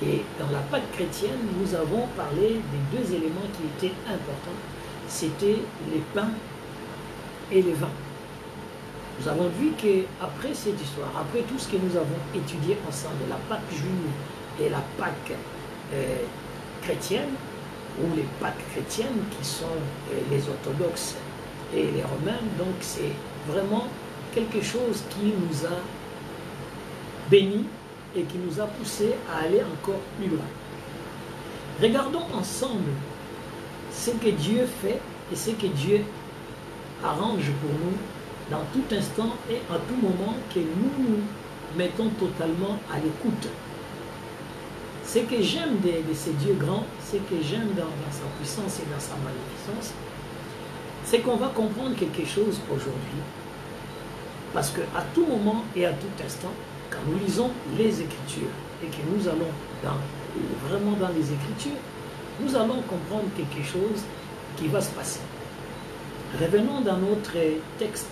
Et dans la Pâque chrétienne, nous avons parlé des deux éléments qui étaient importants. C'était les pains et les vins. Nous avons vu qu'après cette histoire, après tout ce que nous avons étudié ensemble, la Pâque juive et la Pâque chrétienne, ou les Pâques chrétiennes qui sont les orthodoxes et les romains, donc c'est vraiment quelque chose qui nous a bénis et qui nous a poussé à aller encore plus loin. Regardons ensemble ce que Dieu fait et ce que Dieu arrange pour nous dans tout instant et à tout moment que nous nous mettons totalement à l'écoute. Ce que j'aime de ce Dieu grand, ce que j'aime dans sa puissance et dans sa magnificence, c'est qu'on va comprendre quelque chose aujourd'hui. Parce qu'à tout moment et à tout instant, quand nous lisons les Écritures et que nous allons vraiment dans les Écritures, nous allons comprendre quelque chose qui va se passer. Revenons dans notre texte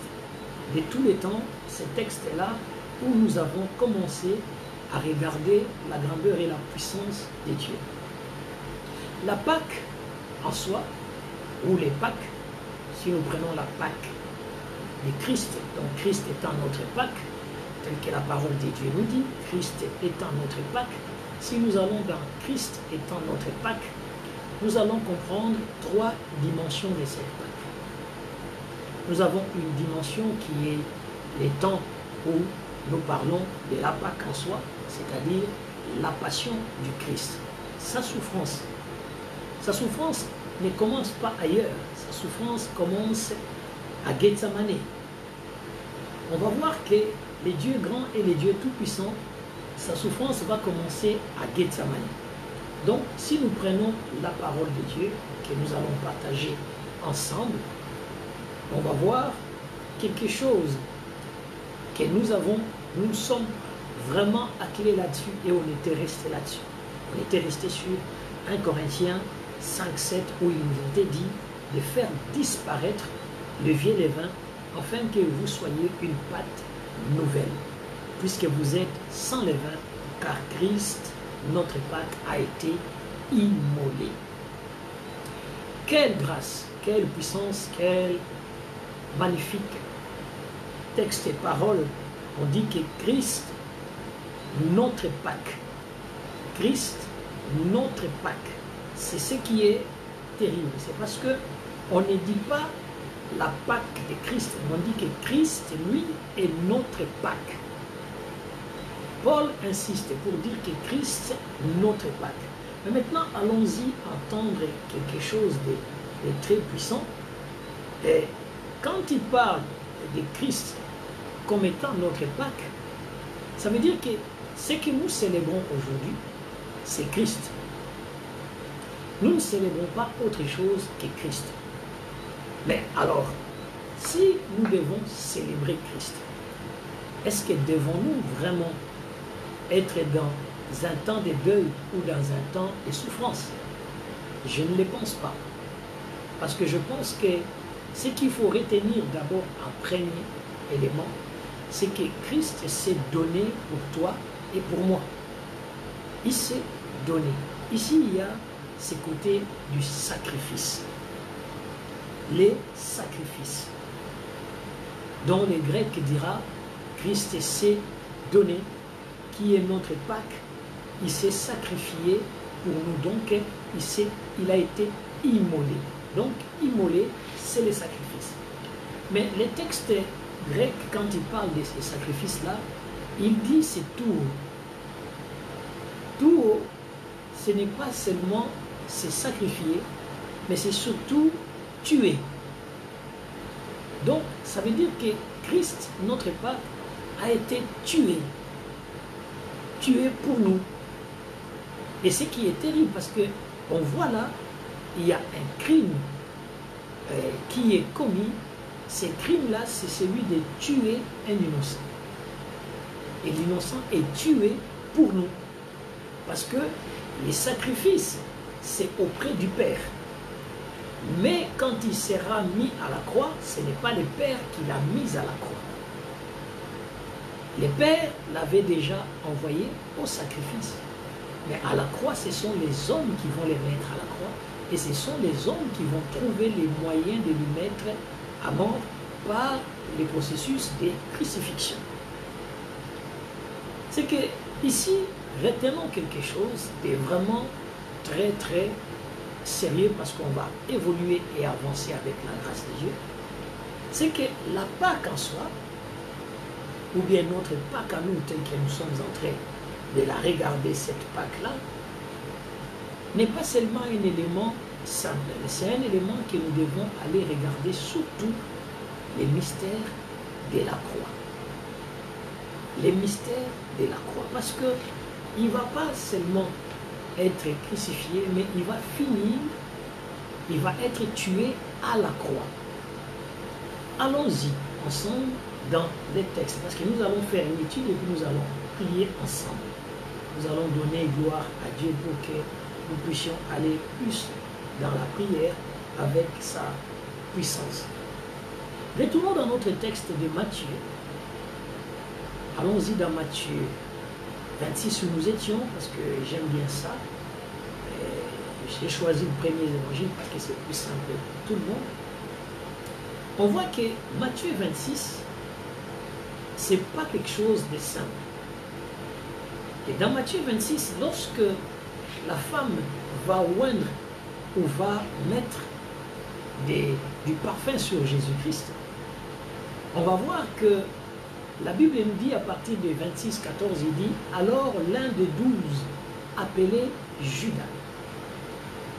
de tous les temps, ce texte-là où nous avons commencé à regarder la grandeur et la puissance de Dieu. La Pâque en soi, ou les Pâques, si nous prenons la Pâque de Christ, donc Christ étant notre Pâque, tel que la parole de Dieu nous dit, Christ étant notre Pâque, si nous allons dans Christ étant notre Pâque, nous allons comprendre trois dimensions de cette Pâque. Nous avons une dimension qui est les temps où nous parlons de la Pâque en soi, c'est-à-dire la passion du Christ, sa souffrance. Sa souffrance ne commence pas ailleurs, sa souffrance commence à Gethsemane. On va voir que les dieux grands et les dieux tout-puissants, sa souffrance va commencer à Gethsemane. Donc, si nous prenons la parole de Dieu, que nous allons partager ensemble, on va voir quelque chose que nous sommes vraiment attelés là-dessus et on était resté là-dessus. On était resté sur 1 Corinthiens 5-7 où il nous était dit de faire disparaître le vieux levain afin que vous soyez une pâte nouvelle, puisque vous êtes sans levain, car Christ, notre Pâque, a été immolé. Quelle grâce, quelle puissance, quelle magnifique texte et parole. On dit que Christ, notre Pâque, Christ, notre Pâque, c'est ce qui est terrible. C'est parce que on ne dit pas la Pâque de Christ, on dit que Christ, lui, est notre Pâque. Paul insiste pour dire que Christ, notre Pâque. Mais maintenant, allons-y entendre quelque chose de très puissant. Et quand il parle de Christ comme étant notre Pâque, ça veut dire que ce que nous célébrons aujourd'hui, c'est Christ. Nous ne célébrons pas autre chose que Christ. Mais alors, si nous devons célébrer Christ, est-ce que devons-nous vraiment être dans un temps de deuil ou dans un temps de souffrance? Je ne le pense pas. Parce que je pense que ce qu'il faut retenir d'abord en premier élément, c'est que Christ s'est donné pour toi et pour moi. Il s'est donné. Ici, il y a ce côté du sacrifice. Les sacrifices. Dont le grec dira, Christ s'est donné, qui est notre Pâque, il s'est sacrifié pour nous, donc il a été immolé. Donc, immolé, c'est le sacrifice. Mais les textes grecs, quand il parle de ces sacrifices-là, il dit c'est tout haut. Tout haut, ce n'est pas seulement se sacrifier, mais c'est surtout tuer. Donc, ça veut dire que Christ, notre Pâque, a été tué. Tué pour nous. Et ce qui est terrible, parce que on voit là, il y a un crime qui est commis. Ce crime-là, c'est celui de tuer un innocent. Et l'innocent est tué pour nous. Parce que les sacrifices, c'est auprès du Père. Mais quand il sera mis à la croix, ce n'est pas le Père qui l'a mis à la croix. Le Père l'avait déjà envoyé au sacrifice. Mais à la croix, ce sont les hommes qui vont les mettre à la croix. Et ce sont les hommes qui vont trouver les moyens de lui mettre à mort par le processus de crucifixion. C'est que ici, retenons quelque chose de vraiment très très sérieux parce qu'on va évoluer et avancer avec la grâce de Dieu. C'est que la Pâque en soi, ou bien notre Pâque à nous, tel que nous sommes en train de la regarder, cette Pâque-là, n'est pas seulement un élément simple, mais c'est un élément que nous devons aller regarder surtout les mystères de la croix. Les mystères de la croix. Parce qu'il ne va pas seulement être crucifié, mais il va finir, il va être tué à la croix. Allons-y ensemble dans les textes, parce que nous allons faire une étude et puis nous allons prier ensemble. Nous allons donner gloire à Dieu pour que nous puissions aller plus dans la prière avec sa puissance. Retournons dans notre texte de Matthieu. Allons-y dans Matthieu 26 où nous étions, parce que j'aime bien ça. J'ai choisi le premier évangile parce que c'est plus simple pour tout le monde. On voit que Matthieu 26, c'est pas quelque chose de simple. Et dans Matthieu 26, lorsque la femme va oindre ou va mettre du parfum sur Jésus-Christ, on va voir que la Bible nous dit à partir de 26, 14, il dit « Alors l'un des 12 appelé Judas,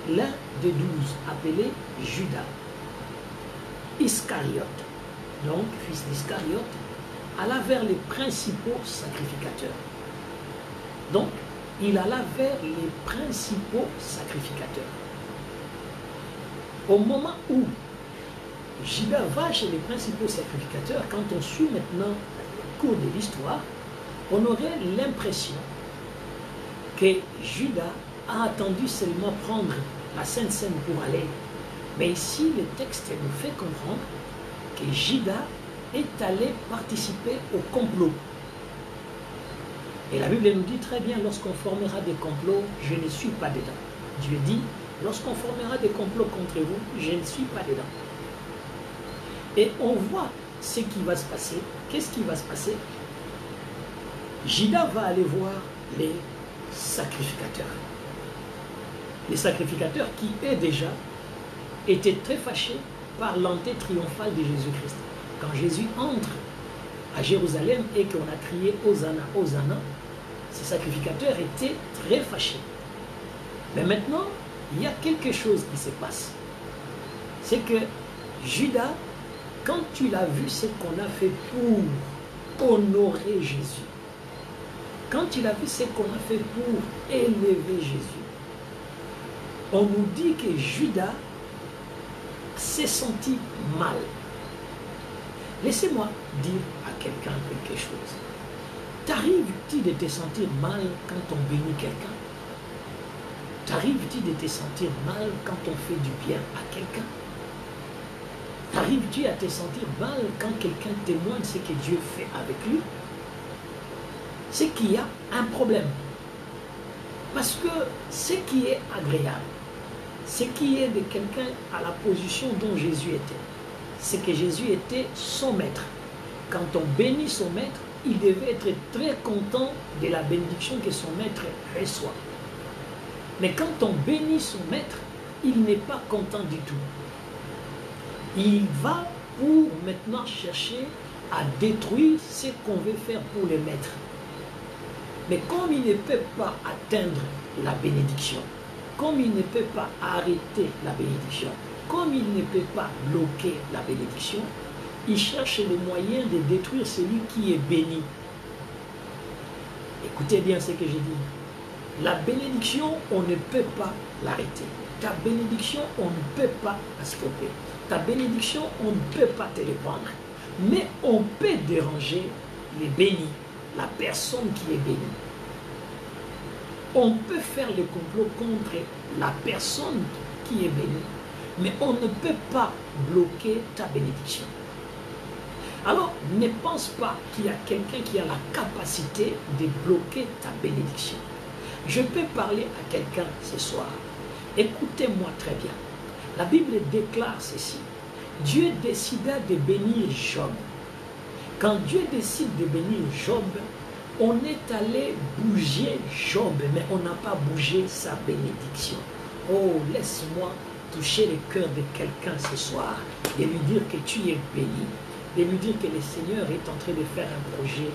l'un des 12 appelé Judas, Iscariote, donc fils d'Iscariote, alla vers les principaux sacrificateurs. » Donc, il alla vers les principaux sacrificateurs. Au moment où Judas va chez les principaux sacrificateurs, quand on suit maintenant le cours de l'histoire, on aurait l'impression que Judas a attendu seulement prendre la Sainte Seine pour aller. Mais ici, le texte nous fait comprendre que Judas est allé participer au complot. Et la Bible nous dit très bien, lorsqu'on formera des complots, je ne suis pas dedans. Dieu dit, lorsqu'on formera des complots contre vous, je ne suis pas dedans. Et on voit ce qui va se passer. Qu'est-ce qui va se passer? Judas va aller voir les sacrificateurs. Les sacrificateurs qui, eux déjà, étaient très fâchés par l'entrée triomphale de Jésus-Christ. Quand Jésus entre à Jérusalem et qu'on a crié Hosanna, Hosanna, ces sacrificateurs étaient très fâchés. Mais maintenant, il y a quelque chose qui se passe. C'est que Judas, quand tu l'as vu, ce qu'on a fait pour honorer Jésus, quand il a vu ce qu'on a fait pour élever Jésus, on nous dit que Judas s'est senti mal. Laissez-moi dire à quelqu'un quelque chose. T'arrives-tu de te sentir mal quand on bénit quelqu'un? T'arrives-tu de te sentir mal quand on fait du bien à quelqu'un? T'arrives-tu à te sentir mal quand quelqu'un témoigne ce que Dieu fait avec lui? C'est qu'il y a un problème. Parce que ce qui est agréable, ce qui est de quelqu'un à la position dont Jésus était, c'est que Jésus était son maître. Quand on bénit son maître, il devait être très content de la bénédiction que son maître reçoit. Mais quand on bénit son maître, il n'est pas content du tout. Il va pour maintenant chercher à détruire ce qu'on veut faire pour le maître. Mais comme il ne peut pas atteindre la bénédiction, comme il ne peut pas arrêter la bénédiction, comme il ne peut pas bloquer la bénédiction, il cherche le moyen de détruire celui qui est béni. Écoutez bien ce que je dis. La bénédiction, on ne peut pas l'arrêter. Ta bénédiction, on ne peut pas la stopper. Ta bénédiction, on ne peut pas te le prendre. Mais on peut déranger les bénis, la personne qui est bénie. On peut faire le complot contre la personne qui est bénie, mais on ne peut pas bloquer ta bénédiction. Alors, ne pense pas qu'il y a quelqu'un qui a la capacité de bloquer ta bénédiction. Je peux parler à quelqu'un ce soir. Écoutez-moi très bien. La Bible déclare ceci. Dieu décida de bénir Job. Quand Dieu décide de bénir Job, on est allé bouger Job, mais on n'a pas bougé sa bénédiction. Oh, laisse-moi toucher le cœur de quelqu'un ce soir et lui dire que tu es béni, de lui dire que le Seigneur est en train de faire un projet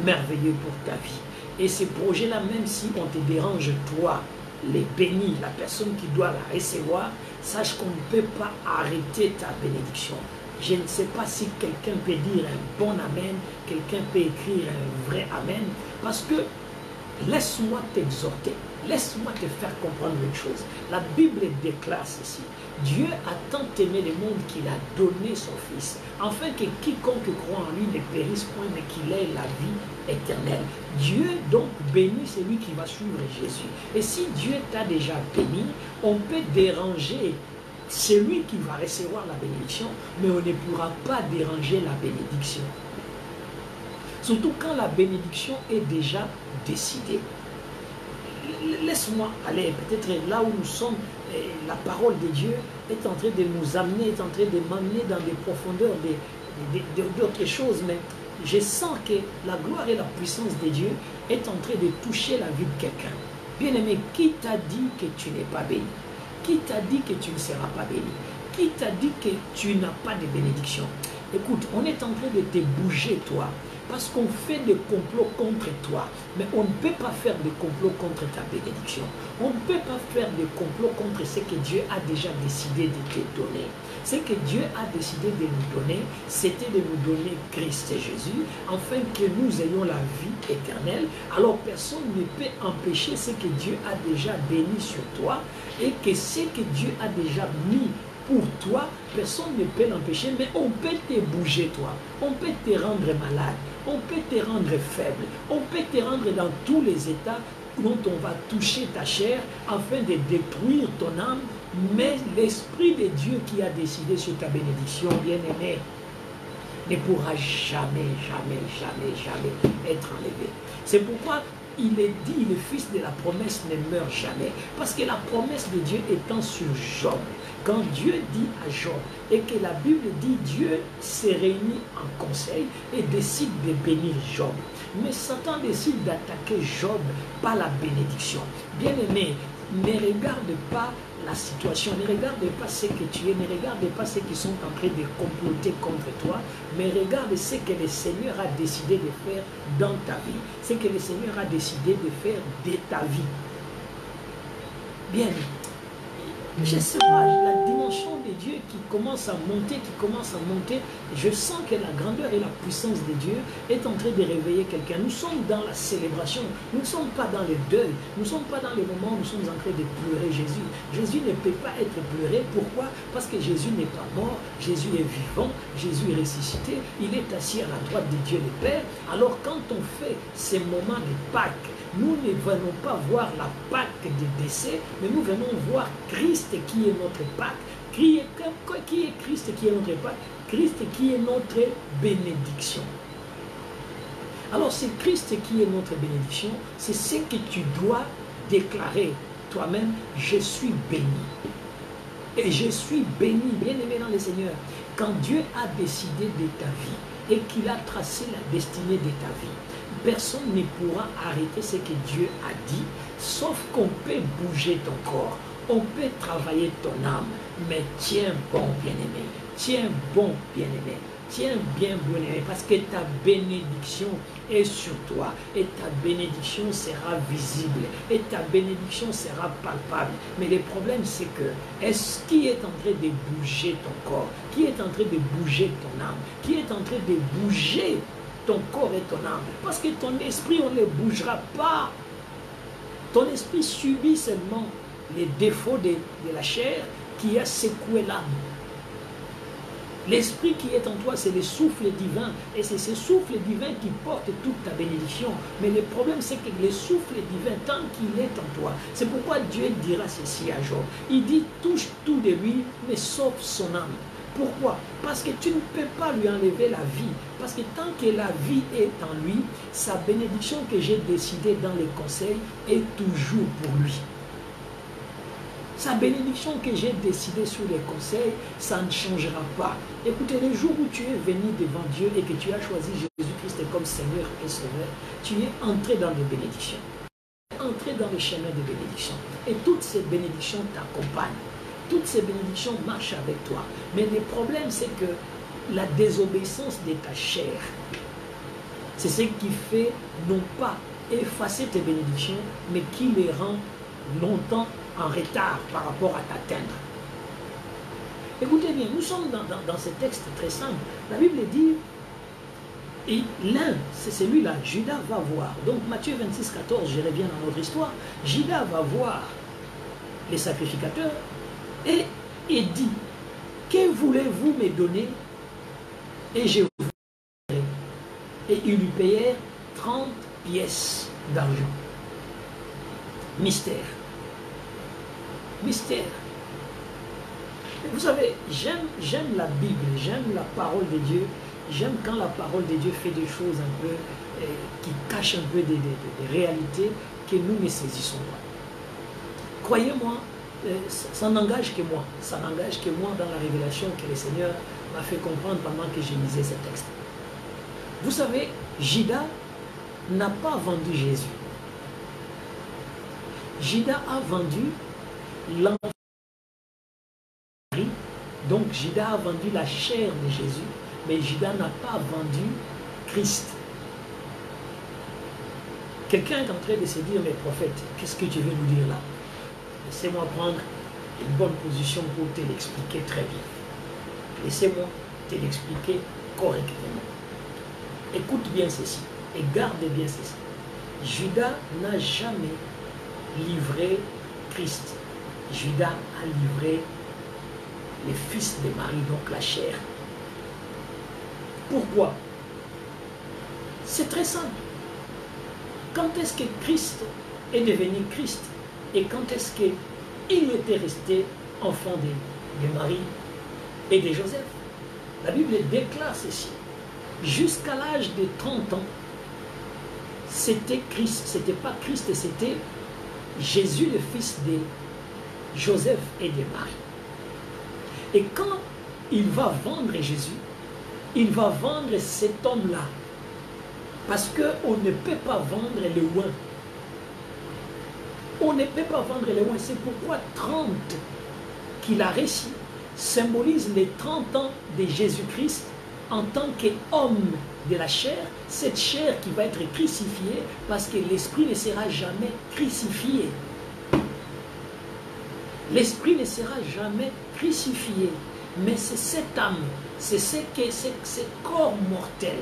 merveilleux pour ta vie. Et ce projet-là, même si on te dérange, toi, les bénis, la personne qui doit la recevoir, sache qu'on ne peut pas arrêter ta bénédiction. Je ne sais pas si quelqu'un peut dire un bon amen, quelqu'un peut écrire un vrai amen, parce que laisse-moi t'exhorter, laisse-moi te faire comprendre une chose. La Bible déclare ceci. Dieu a tant aimé le monde qu'il a donné son Fils, afin que quiconque croit en lui ne périsse point, mais qu'il ait la vie éternelle. Dieu donc bénit celui qui va suivre Jésus. Et si Dieu t'a déjà béni, on peut déranger celui qui va recevoir la bénédiction, mais on ne pourra pas déranger la bénédiction. Surtout quand la bénédiction est déjà décidée. Laisse-moi aller, peut-être là où nous sommes, la parole de Dieu est en train de nous amener, est en train de m'amener dans des profondeurs d'autres choses, mais je sens que la gloire et la puissance de Dieu est en train de toucher la vie de quelqu'un. Bien-aimé, qui t'a dit que tu n'es pas béni? Qui t'a dit que tu ne seras pas béni? Qui t'a dit que tu n'as pas de bénédiction? Écoute, on est en train de te bouger, toi, parce qu'on fait des complots contre toi. Mais on ne peut pas faire des complots contre ta bénédiction. On ne peut pas faire des complots contre ce que Dieu a déjà décidé de te donner. Ce que Dieu a décidé de nous donner, c'était de nous donner Christ et Jésus, afin que nous ayons la vie éternelle. Alors personne ne peut empêcher ce que Dieu a déjà béni sur toi, et que ce que Dieu a déjà mis pour toi, personne ne peut l'empêcher, mais on peut te bouger toi, on peut te rendre malade, on peut te rendre faible, on peut te rendre dans tous les états dont on va toucher ta chair afin de détruire ton âme, mais l'Esprit de Dieu qui a décidé sur ta bénédiction, bien-aimé, ne pourra jamais, jamais, jamais, jamais être enlevé. C'est pourquoi il est dit, le fils de la promesse ne meurt jamais. Parce que la promesse de Dieu étant sur Job, quand Dieu dit à Job, et que la Bible dit, Dieu se réunit en conseil et décide de bénir Job. Mais Satan décide d'attaquer Job par la bénédiction. Bien-aimé, ne regarde pas la situation, ne regarde pas ce que tu es, ne regarde pas ceux qui sont en train de comploter contre toi, mais regarde ce que le Seigneur a décidé de faire dans ta vie, ce que le Seigneur a décidé de faire de ta vie. Bien, je sais pas, la dimension de Dieu qui commence à monter, je sens que la grandeur et la puissance de Dieu est en train de réveiller quelqu'un. Nous sommes dans la célébration, nous ne sommes pas dans le deuil, nous ne sommes pas dans les moments où nous sommes en train de pleurer Jésus. Jésus ne peut pas être pleuré, pourquoi? Parce que Jésus n'est pas mort, Jésus est vivant, Jésus est ressuscité, il est assis à la droite de Dieu le Père. Alors quand on fait ces moments de Pâques, nous ne venons pas voir la Pâque du décès, mais nous venons voir Christ qui est notre Pâque. Qui est Christ qui est notre Pâque? Christ qui est notre bénédiction. Alors c'est Christ qui est notre bénédiction, c'est ce que tu dois déclarer toi-même, je suis béni. Et je suis béni, bien-aimé dans le Seigneur. Quand Dieu a décidé de ta vie et qu'il a tracé la destinée de ta vie, personne ne pourra arrêter ce que Dieu a dit, sauf qu'on peut bouger ton corps, on peut travailler ton âme, mais tiens bon, bien-aimé, tiens bon, bien-aimé, tiens bien, bien-aimé, parce que ta bénédiction est sur toi, et ta bénédiction sera visible, et ta bénédiction sera palpable. Mais le problème, c'est que, est-ce qui est en train de bouger ton corps, qui est en train de bouger ton âme, qui est en train de bouger ton corps et ton âme? Parce que ton esprit, on ne le bougera pas. Ton esprit subit seulement les défauts de la chair qui a secoué l'âme. L'esprit qui est en toi, c'est le souffle divin. Et c'est ce souffle divin qui porte toute ta bénédiction. Mais le problème, c'est que le souffle divin, tant qu'il est en toi, c'est pourquoi Dieu dira ceci à Job. Il dit, touche tout de lui, mais sauf son âme. Pourquoi? Parce que tu ne peux pas lui enlever la vie. Parce que tant que la vie est en lui, sa bénédiction que j'ai décidée dans les conseils est toujours pour lui. Sa bénédiction que j'ai décidée sur les conseils, ça ne changera pas. Écoutez, le jour où tu es venu devant Dieu et que tu as choisi Jésus-Christ comme Seigneur et Sauveur, tu es entré dans les bénédictions. Entré dans le chemin des bénédictions. Et toutes ces bénédictions t'accompagnent. Toutes ces bénédictions marchent avec toi. Mais le problème, c'est que la désobéissance de ta chair, c'est ce qui fait non pas effacer tes bénédictions, mais qui les rend longtemps en retard par rapport à t'atteindre. Écoutez bien, nous sommes dans ce texte très simple. La Bible dit, et l'un, c'est celui-là, Judas va voir. Donc Matthieu 26, 14, je reviens dans notre histoire. Judas va voir les sacrificateurs et dit, que voulez-vous me donner? Et je vous donnerai. Et ils lui payèrent 30 pièces d'argent. Mystère. Mystère. Et vous savez, j'aime la Bible, j'aime la parole de Dieu, j'aime quand la parole de Dieu fait des choses un peu, qui cachent un peu des réalités que nous ne saisissons pas. Croyez-moi, ça n'engage que moi, ça n'engage que moi dans la révélation que le Seigneur m'a fait comprendre pendant que je lisais ce texte. Vous savez, Judas n'a pas vendu Jésus. Judas a vendu l'enfant. Donc Judas a vendu la chair de Jésus, mais Judas n'a pas vendu Christ. Quelqu'un est en train de se dire, mais prophète, qu'est-ce que tu veux nous dire là? Laissez-moi prendre une bonne position pour te l'expliquer très bien. Laissez-moi te l'expliquer correctement. Écoute bien ceci et garde bien ceci. Judas n'a jamais livré Christ. Judas a livré les fils de Marie, donc la chair. Pourquoi? C'est très simple. Quand est-ce que Christ est devenu Christ? Et quand est-ce qu'il était resté enfant de Marie et de Joseph? La Bible déclare ceci. Jusqu'à l'âge de 30 ans, c'était Christ. C'était pas Christ, c'était Jésus, le fils de Joseph et de Marie. Et quand il va vendre Jésus, il va vendre cet homme-là. Parce qu'on ne peut pas vendre le oin. On ne peut pas vendre le oin. C'est pourquoi 30 qu'il a réussi symbolise les 30 ans de Jésus-Christ en tant qu'homme de la chair, cette chair qui va être crucifiée parce que l'esprit ne sera jamais crucifié. L'esprit ne sera jamais crucifié, mais c'est cette âme, c'est ce corps mortel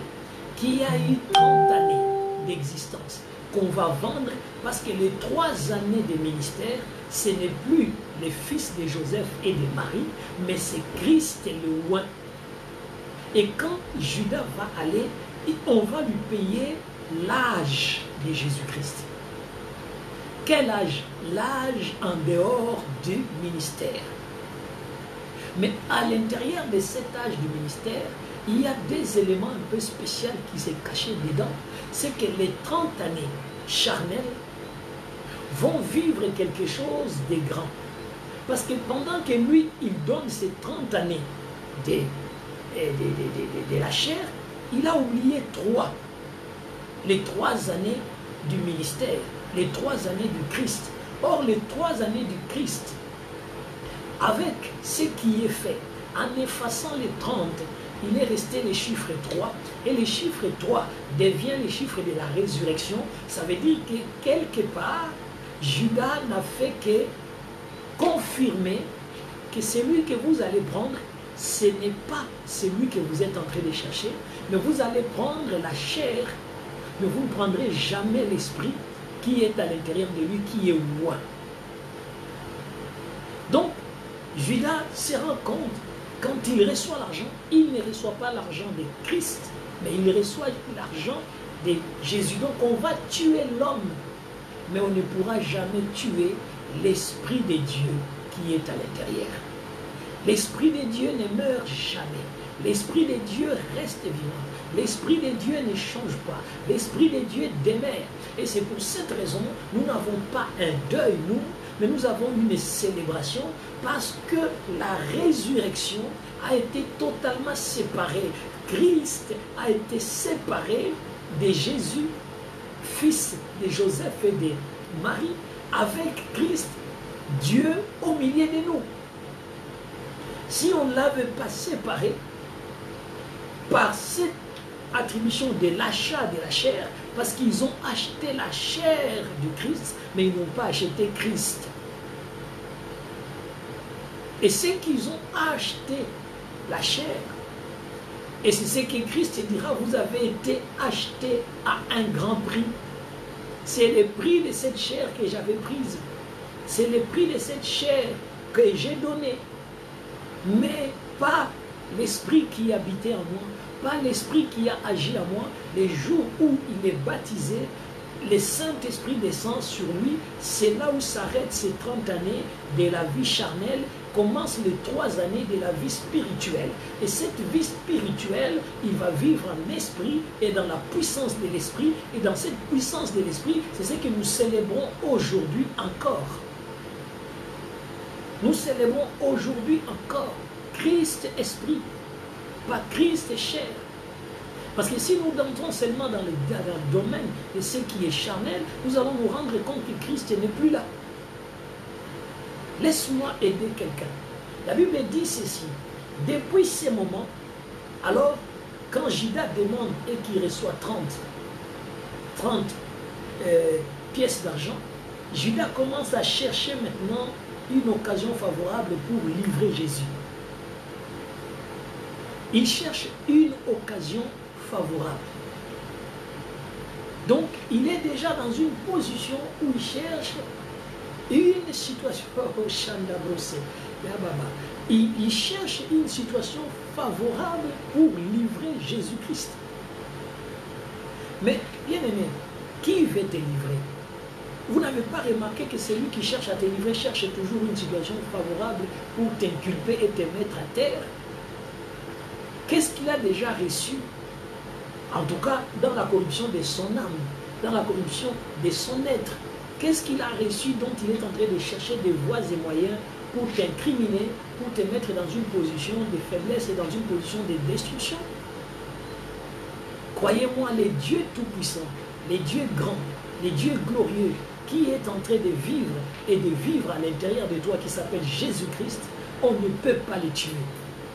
qui a eu 30 années d'existence qu'on va vendre parce que les 3 années de ministère, ce n'est plus les fils de Joseph et de Marie, mais c'est Christ et le oint. Et quand Judas va aller, on va lui payer l'âge de Jésus-Christ. Quel âge? L'âge en dehors du ministère. Mais à l'intérieur de cet âge du ministère, il y a des éléments un peu spéciaux qui sont cachés dedans. C'est que les 30 années charnelles vont vivre quelque chose de grand. Parce que pendant que lui, il donne ces 30 années de la chair, il a oublié 3. Les 3 années du ministère, les 3 années du Christ. Or, les 3 années du Christ, avec ce qui est fait, en effaçant les 30, il est resté le chiffre 3, et le chiffre 3 devient le chiffre de la résurrection. Ça veut dire que quelque part, Judas n'a fait que confirmer que celui que vous allez prendre, ce n'est pas celui que vous êtes en train de chercher, mais vous allez prendre la chair, mais vous ne prendrez jamais l'esprit qui est à l'intérieur de lui, qui est loin. Donc, Judas se rend compte, quand il reçoit l'argent, il ne reçoit pas l'argent de Christ, mais il reçoit l'argent de Jésus. Donc, on va tuer l'homme, mais on ne pourra jamais tuer l'Esprit de Dieu qui est à l'intérieur. L'Esprit de Dieu ne meurt jamais. L'Esprit de Dieu reste vivant. L'Esprit de Dieu ne change pas. L'Esprit de Dieu demeure. Et c'est pour cette raison, nous n'avons pas un deuil, nous, mais nous avons une célébration parce que la résurrection a été totalement séparée. Christ a été séparé de Jésus, fils de Joseph et de Marie, avec Christ, Dieu au milieu de nous. Si on ne l'avait pas séparé, par cette attribution de l'achat de la chair, parce qu'ils ont acheté la chair du Christ, mais ils n'ont pas acheté Christ. Et c'est qu'ils ont acheté la chair. Et c'est ce que Christ dira, vous avez été acheté à un grand prix. C'est le prix de cette chair que j'avais prise. C'est le prix de cette chair que j'ai donné. Mais pas l'esprit qui habitait en moi, pas l'esprit qui a agi en moi. Les jours où il est baptisé, le Saint-Esprit descend sur lui. C'est là où s'arrêtent ces 30 années de la vie charnelle, commencent les 3 années de la vie spirituelle. Et cette vie spirituelle, il va vivre en esprit et dans la puissance de l'esprit. Et dans cette puissance de l'esprit, c'est ce que nous célébrons aujourd'hui encore. Nous célébrons aujourd'hui encore Christ esprit, pas Christ chair. Parce que si nous entrons seulement dans le domaine de ce qui est charnel, nous allons nous rendre compte que Christ n'est plus là. Laisse-moi aider quelqu'un. La Bible dit ceci. Depuis ce moment, alors, quand Judas demande et qu'il reçoit 30 pièces d'argent, Judas commence à chercher maintenant une occasion favorable pour livrer Jésus. Il cherche une occasion favorable. Donc, il est déjà dans une position où il cherche une situation. Il cherche une situation favorable pour livrer Jésus-Christ. Mais, bien aimé, qui veut te livrer? Vous n'avez pas remarqué que celui qui cherche à te livrer cherche toujours une situation favorable pour t'inculper et te mettre à terre? Qu'est-ce qu'il a déjà reçu? En tout cas, dans la corruption de son âme, dans la corruption de son être. Qu'est-ce qu'il a reçu dont il est en train de chercher des voies et moyens pour t'incriminer, pour te mettre dans une position de faiblesse et dans une position de destruction? Croyez-moi, les dieux tout-puissants, les dieux grands, les dieux glorieux, qui est en train de vivre et de vivre à l'intérieur de toi, qui s'appelle Jésus-Christ, on ne peut pas les tuer.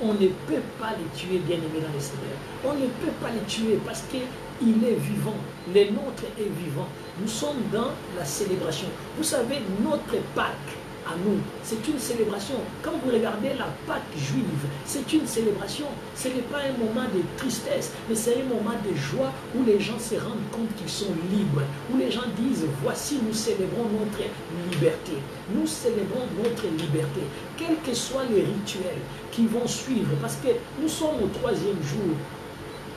On ne peut pas les tuer, bien-aimés dans le Seigneur. On ne peut pas les tuer parce qu'il est vivant. Le nôtre est vivant. Nous sommes dans la célébration. Vous savez, notre Pâques, à nous, c'est une célébration. Quand vous regardez la Pâque juive, c'est une célébration. Ce n'est pas un moment de tristesse, mais c'est un moment de joie où les gens se rendent compte qu'ils sont libres, où les gens disent, voici, nous célébrons notre liberté. Nous célébrons notre liberté, quels que soient les rituels qui vont suivre, parce que nous sommes au 3e jour.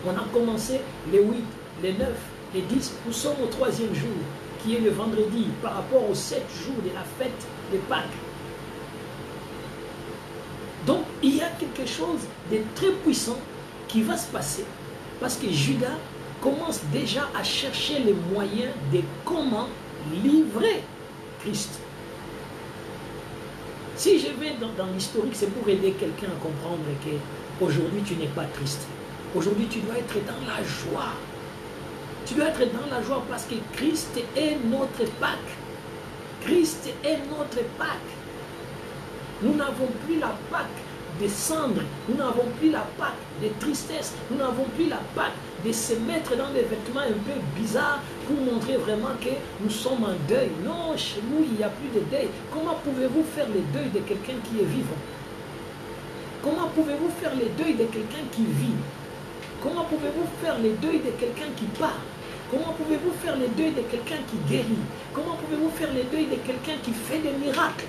On a commencé les 8, les 9, les 10, nous sommes au 3e jour, qui est le vendredi, par rapport aux 7 jours de la fête de Pâques. Donc, il y a quelque chose de très puissant qui va se passer, parce que Judas commence déjà à chercher les moyens de comment livrer Christ. Si je vais dans l'historique, c'est pour aider quelqu'un à comprendre qu'aujourd'hui tu n'es pas triste. Aujourd'hui tu dois être dans la joie. Tu dois être dans la joie parce que Christ est notre Pâques. Christ est notre Pâques. Nous n'avons plus la Pâques de cendres, nous n'avons plus la Pâques de tristesse, nous n'avons plus la Pâques de se mettre dans des vêtements un peu bizarres pour montrer vraiment que nous sommes en deuil. Non, chez nous, il n'y a plus de deuil. Comment pouvez-vous faire le deuil de quelqu'un qui est vivant? Comment pouvez-vous faire le deuil de quelqu'un qui vit? Comment pouvez-vous faire le deuil de quelqu'un qui part? Comment pouvez-vous faire le deuil de quelqu'un qui guérit? Comment pouvez-vous faire le deuil de quelqu'un qui fait des miracles?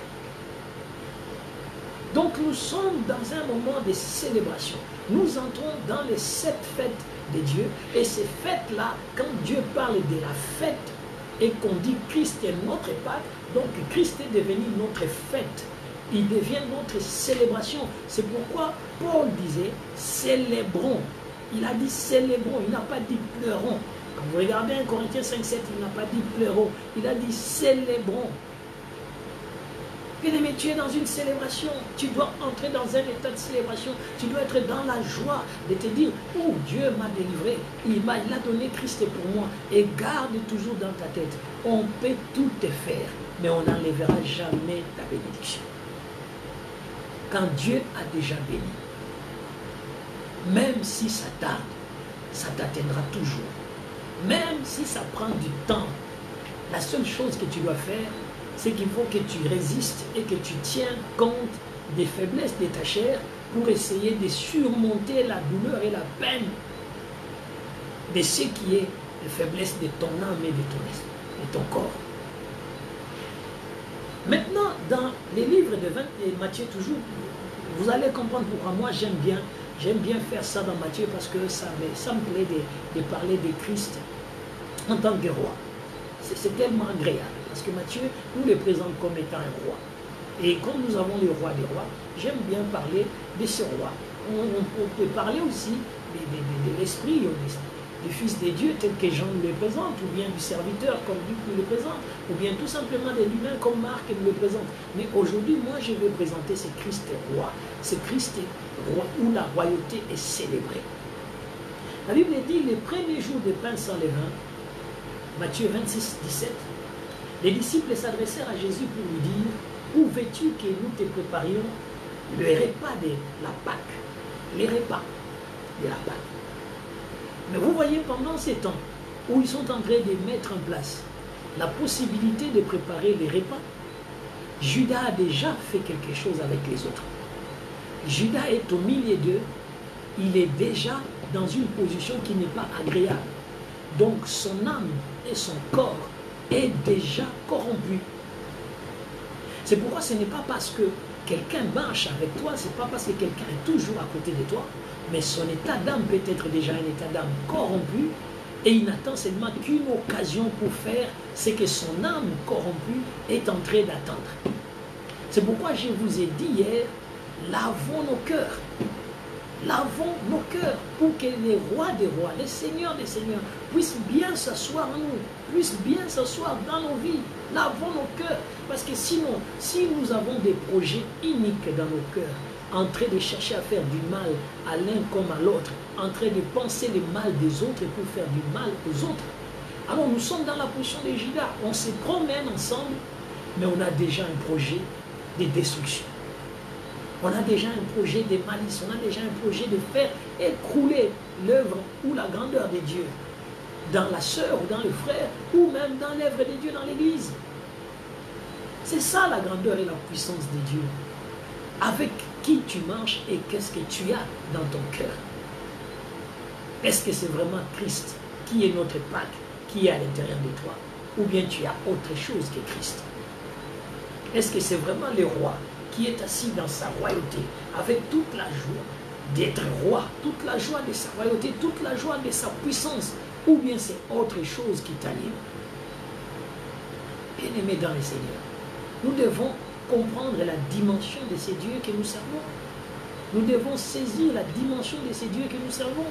Donc nous sommes dans un moment de célébration. Nous entrons dans les 7 fêtes de Dieu. Et ces fêtes-là, quand Dieu parle de la fête et qu'on dit Christ est notre Pâques, donc Christ est devenu notre fête. Il devient notre célébration. C'est pourquoi Paul disait célébrons. Il a dit célébrons, il n'a pas dit pleurons. Quand vous regardez 1 Corinthiens 5,7, il n'a pas dit pleurons, il a dit célébrons. Bien-aimé, tu es dans une célébration, tu dois entrer dans un état de célébration, tu dois être dans la joie de te dire, oh Dieu m'a délivré, il a donné Christ pour moi, et garde toujours dans ta tête, on peut tout te faire, mais on n'enlèvera jamais ta bénédiction. Quand Dieu a déjà béni, même si ça tarde, ça t'atteindra toujours. Même si ça prend du temps, la seule chose que tu dois faire, c'est qu'il faut que tu résistes et que tu tiens compte des faiblesses de ta chair pour essayer de surmonter la douleur et la peine de ce qui est la faiblesse de ton âme et de ton esprit, de ton corps. Maintenant, dans les livres de Matthieu toujours, vous allez comprendre pourquoi moi j'aime bien faire ça dans Matthieu parce que ça me plaît de parler de Christ en tant que roi. C'est tellement agréable parce que Matthieu nous le présente comme étant un roi. Et comme nous avons le roi des rois, j'aime bien parler de ce roi. On peut parler aussi de l'esprit, du Fils de Dieu tel que Jean nous le présente, ou bien du serviteur comme Luc nous le présente, ou bien tout simplement de l'humain comme Marc nous le présente. Mais aujourd'hui, moi je vais présenter ce Christ roi, ce Christ roi où la royauté est célébrée. La Bible dit les premiers jours de pain sans levain, Matthieu 26, 17, les disciples s'adressèrent à Jésus pour lui dire, où veux-tu que nous te préparions le repas de la Pâque, les repas de la Pâque. Mais vous voyez, pendant ces temps où ils sont en train de mettre en place la possibilité de préparer les repas, Judas a déjà fait quelque chose avec les autres. Judas est au milieu d'eux, il est déjà dans une position qui n'est pas agréable. Donc son âme et son corps est déjà corrompu. C'est pourquoi ce n'est pas parce que quelqu'un marche avec toi, ce n'est pas parce que quelqu'un est toujours à côté de toi, mais son état d'âme peut être déjà un état d'âme corrompu et il n'attend seulement qu'une occasion pour faire ce que son âme corrompue est en train d'attendre. C'est pourquoi je vous ai dit hier, lavons nos cœurs. Lavons nos cœurs pour que les rois des rois, les seigneurs des seigneurs puissent bien s'asseoir en nous, puissent bien s'asseoir dans nos vies. Lavons nos cœurs. Parce que sinon, si nous avons des projets uniques dans nos cœurs, en train de chercher à faire du mal à l'un comme à l'autre, en train de penser le mal des autres pour faire du mal aux autres, alors nous sommes dans la position de Judas. On se promène ensemble, mais on a déjà un projet de destruction. On a déjà un projet de malice, on a déjà un projet de faire écrouler l'œuvre ou la grandeur de Dieu dans la sœur ou dans le frère, ou même dans l'œuvre de Dieu dans l'église. C'est ça la grandeur et la puissance de Dieu. Avec qui tu marches et qu'est-ce que tu as dans ton cœur? Est-ce que c'est vraiment Christ qui est notre Pâque, qui est à l'intérieur de toi? Ou bien tu as autre chose que Christ? Est-ce que c'est vraiment le roi qui est assis dans sa royauté, avec toute la joie d'être roi, toute la joie de sa royauté, toute la joie de sa puissance, ou bien c'est autre chose qui t'anime? Bien-aimés dans le Seigneur, nous devons comprendre la dimension de ces dieux que nous servons. Nous devons saisir la dimension de ces dieux que nous servons.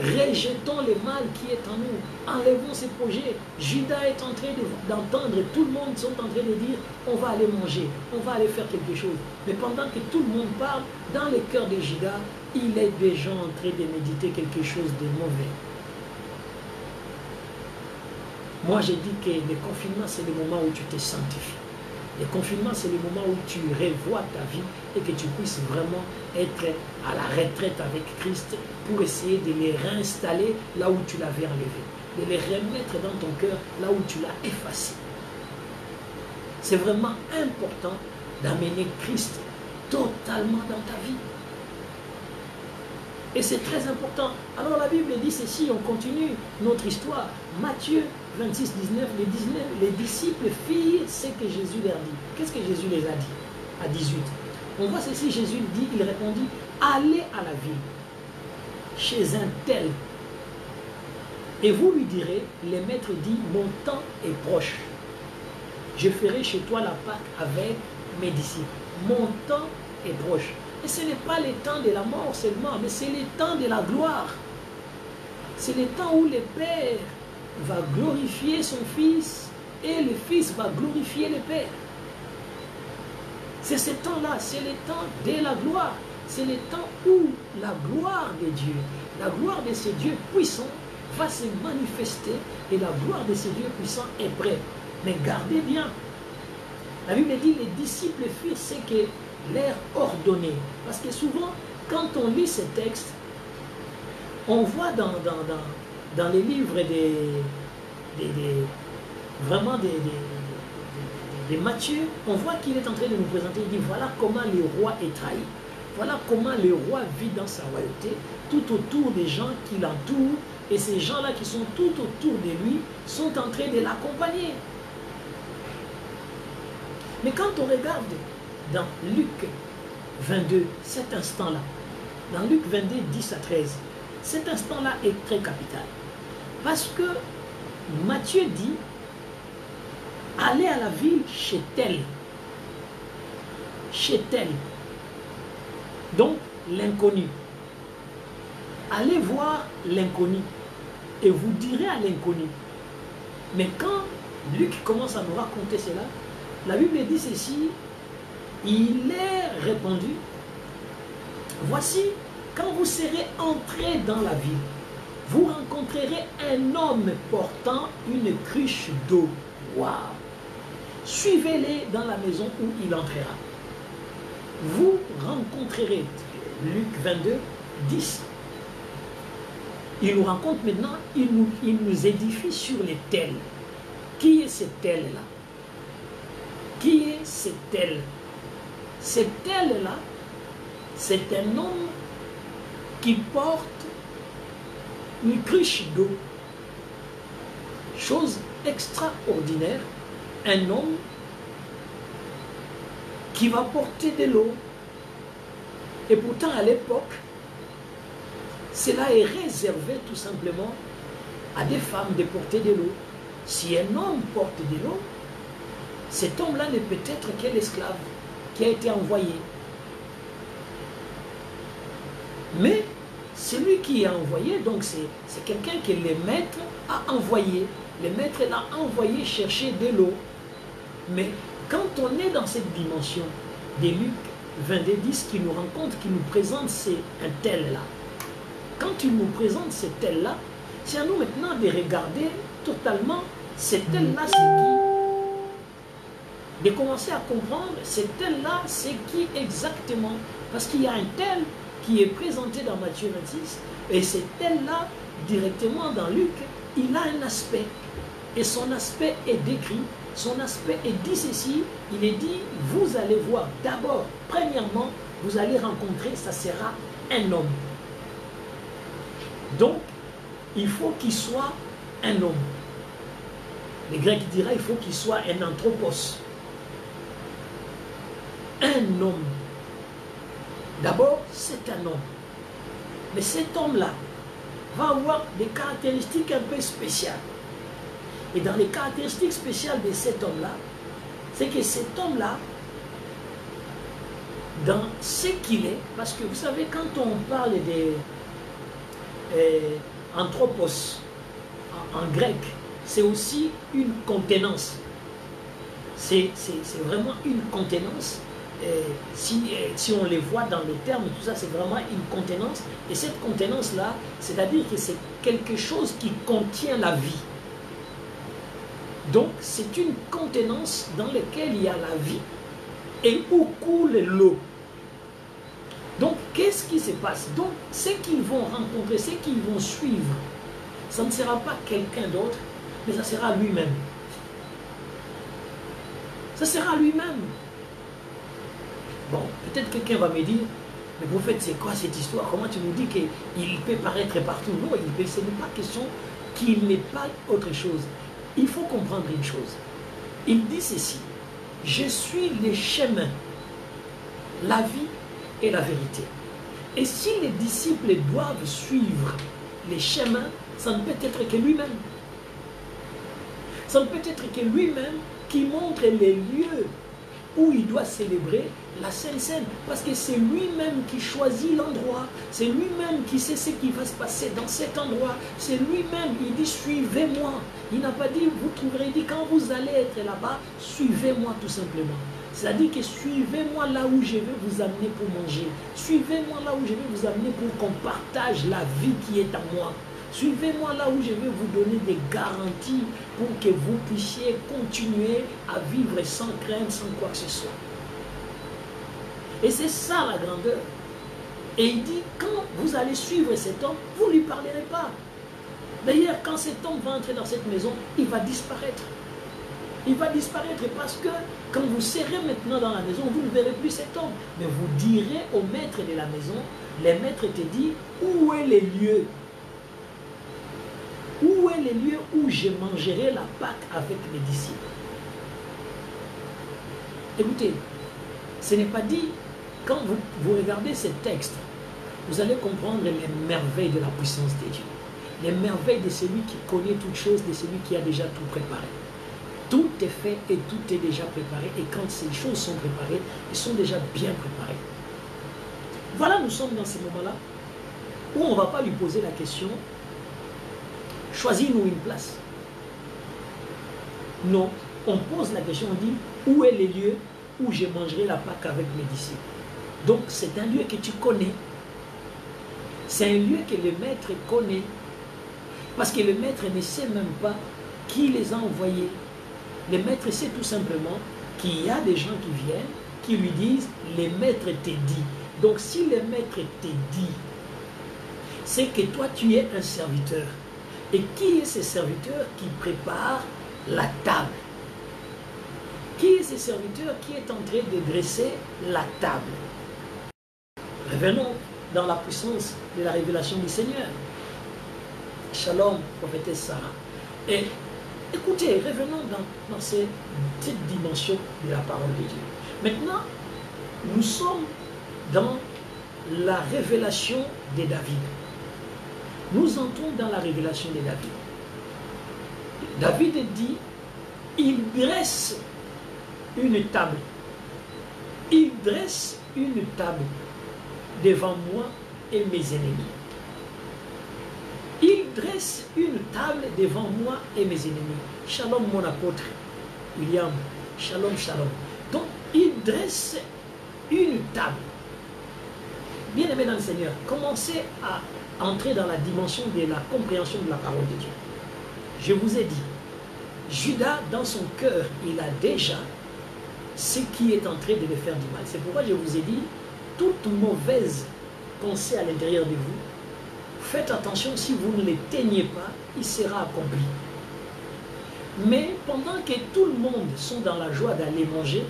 Rejetons le mal qui est en nous. Enlevons ces projets. Judas est en train d'entendre, tout le monde sont en train de dire, on va aller manger, on va aller faire quelque chose. Mais pendant que tout le monde parle, dans le cœur de Judas, il est déjà en train de méditer quelque chose de mauvais. Moi, j'ai dit que le confinement, c'est le moment où tu te sanctifies. Le confinement, c'est le moment où tu revois ta vie et que tu puisses vraiment être à la retraite avec Christ pour essayer de les réinstaller là où tu l'avais enlevé, de les remettre dans ton cœur là où tu l'as effacé. C'est vraiment important d'amener Christ totalement dans ta vie. Et c'est très important. Alors la Bible dit ceci, on continue notre histoire. Matthieu 26, 19, les disciples firent ce que Jésus leur dit. Qu'est-ce que Jésus les a dit? À 18. On voit ceci, Jésus dit, il répondit, allez à la ville, chez un tel. Et vous lui direz, le maître dit, mon temps est proche. Je ferai chez toi la Pâque avec mes disciples, mon temps est proche. Et ce n'est pas les temps de la mort seulement, mais c'est les temps de la gloire. C'est le temps où le Père va glorifier son Fils et le Fils va glorifier le Père. C'est ce temps-là, c'est le temps de la gloire. C'est le temps où la gloire de Dieu, la gloire de ce Dieu puissant va se manifester et la gloire de ce Dieu puissant est prête. Mais gardez bien, la Bible dit les disciples firent ce que leur ordonnait. Parce que souvent, quand on lit ces textes, on voit dans les livres vraiment de Matthieu, on voit qu'il est en train de nous présenter, il dit voilà comment le roi est trahi. Voilà comment le roi vit dans sa royauté, tout autour des gens qui l'entourent, et ces gens-là qui sont tout autour de lui sont en train de l'accompagner. Mais quand on regarde dans Luc 22, cet instant-là, dans Luc 22, 10 à 13, cet instant-là est très capital. Parce que Matthieu dit, allez à la ville chez tel. Chez tel. Donc, l'inconnu. Allez voir l'inconnu. Et vous direz à l'inconnu. Mais quand Luc commence à nous raconter cela, la Bible dit ceci, il est répondu, voici, quand vous serez entrés dans la ville, vous rencontrerez un homme portant une cruche d'eau. Waouh! Suivez-les dans la maison où il entrera. Vous rencontrerez, Luc 22, 10. Il nous rencontre maintenant, il nous édifie sur les tels. Qui est ce tel-là? Qui est ce tel? Ce tel-là, c'est un homme qui porte une cruche d'eau. Chose extraordinaire, un homme qui va porter de l'eau. Et pourtant, à l'époque, cela est réservé tout simplement à des femmes de porter de l'eau. Si un homme porte de l'eau, cet homme-là ne peut être qu'un esclave qui a été envoyé. Mais celui qui est envoyé, donc c'est quelqu'un que le maître a envoyé. Le maître l'a envoyé chercher de l'eau. Mais quand on est dans cette dimension de Luc 22, 10 qui nous rencontre, qui nous présente un tel-là, quand il nous présente ce tel-là, c'est à nous maintenant de regarder totalement ce tel-là, c'est qui? De commencer à comprendre ce tel-là, c'est qui exactement? Parce qu'il y a un tel qui est présenté dans Matthieu 26, et ce tel-là, directement dans Luc, il a un aspect. Et son aspect est décrit, son aspect est dit ceci, il est dit, vous allez voir, d'abord, premièrement, vous allez rencontrer, ça sera un homme. Donc, il faut qu'il soit un homme. Les Grecs diraient, il faut qu'il soit un anthropos. Un homme. D'abord, c'est un homme. Mais cet homme-là va avoir des caractéristiques un peu spéciales. Et dans les caractéristiques spéciales de cet homme-là, c'est que cet homme-là, dans ce qu'il est, parce que vous savez, quand on parle des anthropos en grec, c'est aussi une contenance. C'est vraiment une contenance. Si on les voit dans les termes, tout ça, c'est vraiment une contenance. Et cette contenance-là, c'est-à-dire que c'est quelque chose qui contient la vie. Donc, c'est une contenance dans laquelle il y a la vie et où coule l'eau. Donc, qu'est-ce qui se passe? Donc, ce qu'ils vont rencontrer, ce qu'ils vont suivre, ça ne sera pas quelqu'un d'autre, mais ça sera lui-même. Ça sera lui-même. Bon, peut-être quelqu'un va me dire, mais prophète, c'est quoi cette histoire? Comment tu nous dis qu'il peut paraître partout? Non, ce n'est pas question qu'il n'est pas autre chose. Il faut comprendre une chose. Il dit ceci, je suis le chemin, la vie et la vérité. Et si les disciples doivent suivre les chemins, ça ne peut être que lui-même. Ça ne peut être que lui-même qui montre les lieux où il doit célébrer la Sainte Seine. Parce que c'est lui-même qui choisit l'endroit. C'est lui-même qui sait ce qui va se passer dans cet endroit. C'est lui-même, il dit suivez-moi. Il n'a pas dit vous trouverez, il dit quand vous allez être là-bas, suivez-moi tout simplement. C'est-à-dire que suivez-moi là où je vais vous amener pour manger. Suivez-moi là où je vais vous amener pour qu'on partage la vie qui est en moi. Suivez-moi là où je vais vous donner des garanties pour que vous puissiez continuer à vivre sans crainte, sans quoi que ce soit. Et c'est ça la grandeur. Et il dit, quand vous allez suivre cet homme, vous ne lui parlerez pas. D'ailleurs, quand cet homme va entrer dans cette maison, il va disparaître. Il va disparaître parce que quand vous serez maintenant dans la maison, vous ne verrez plus cet homme. Mais vous direz au maître de la maison, les maîtres te disent, où est les lieux? Où est les lieux où je mangerai la Pâque avec mes disciples? Écoutez, ce n'est pas dit, quand vous regardez ce texte, vous allez comprendre les merveilles de la puissance de Dieu. Les merveilles de celui qui connaît toutes choses, de celui qui a déjà tout préparé. Tout est fait et tout est déjà préparé. Et quand ces choses sont préparées, elles sont déjà bien préparées. Voilà, nous sommes dans ces moments-là où on ne va pas lui poser la question « Choisis-nous une place ». Non, on pose la question, on dit « Où est les lieux où je mangerai la Pâque avec mes disciples ?» Donc c'est un lieu que tu connais. C'est un lieu que le maître connaît. Parce que le maître ne sait même pas qui les a envoyés. Le maître sait tout simplement qu'il y a des gens qui viennent, qui lui disent « Le maître te dit ». Donc si le maître te dit, c'est que toi tu es un serviteur. Et qui est ce serviteur qui prépare la table? Qui est ce serviteur qui est en train de dresser la table? Revenons dans la puissance de la révélation du Seigneur. Shalom, prophétesse Sarah. Et écoutez, revenons dans cette dimension de la parole de Dieu. Maintenant, nous sommes dans la révélation de David. Nous entrons dans la révélation de David. David dit, il dresse une table. Il dresse une table devant moi et mes ennemis. Il dresse une table devant moi et mes ennemis. Shalom mon apôtre, William. Shalom, shalom. Donc, il dresse une table. Bien-aimés dans le Seigneur, commencez à entrer dans la dimension de la compréhension de la parole de Dieu. Je vous ai dit, Judas, dans son cœur, il a déjà ce qui est en train de le faire du mal. C'est pourquoi je vous ai dit, toute mauvaise pensée à l'intérieur de vous, faites attention, si vous ne l'éteignez pas, il sera accompli. Mais pendant que tout le monde sont dans la joie d'aller manger,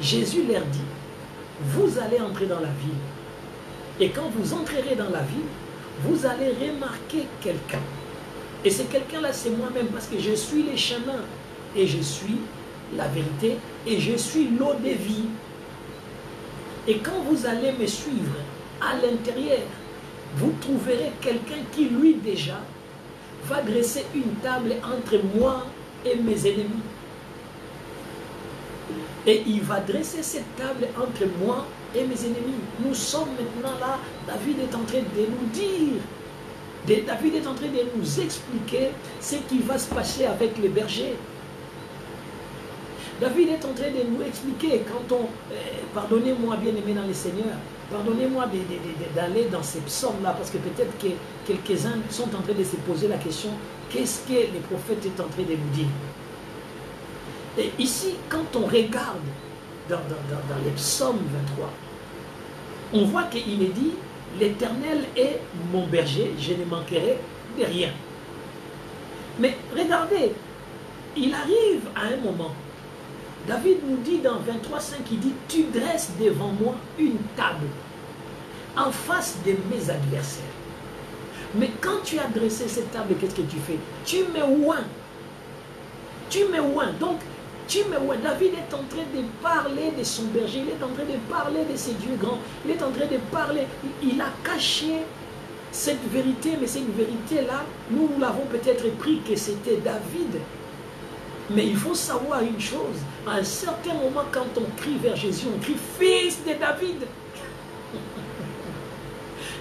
Jésus leur dit, vous allez entrer dans la ville. Et quand vous entrerez dans la ville, vous allez remarquer quelqu'un. Et ce quelqu'un-là, c'est moi-même, parce que je suis le chemin, et je suis la vérité, et je suis l'eau de vie. Et quand vous allez me suivre à l'intérieur, vous trouverez quelqu'un qui, lui, déjà, va dresser une table entre moi et mes ennemis. Et il va dresser cette table entre moi et mes ennemis. Nous sommes maintenant là, David est en train de nous dire, David est en train de nous expliquer ce qui va se passer avec les bergers. David est en train de nous expliquer, quand on, pardonnez-moi bien-aimé dans le Seigneur, pardonnez-moi d'aller dans ces psaumes-là, parce que peut-être que quelques-uns sont en train de se poser la question, qu'est-ce que le prophète est en train de nous dire? Et ici, quand on regarde dans les psaumes 23, on voit qu'il est dit, l'Éternel est mon berger, je ne manquerai de rien. Mais regardez, il arrive à un moment, David nous dit dans 23,5, il dit, tu dresses devant moi une table en face de mes adversaires. Mais quand tu as dressé cette table, qu'est-ce que tu fais? Tu me oins. Tu me oins. Donc, tu me oins. David est en train de parler de son berger, il est en train de parler de ses dieux grands, il est en train de parler, il a caché cette vérité, mais cette vérité-là, nous l'avons peut-être pris que c'était David. Mais il faut savoir une chose, à un certain moment, quand on crie vers Jésus, on crie « Fils de David ».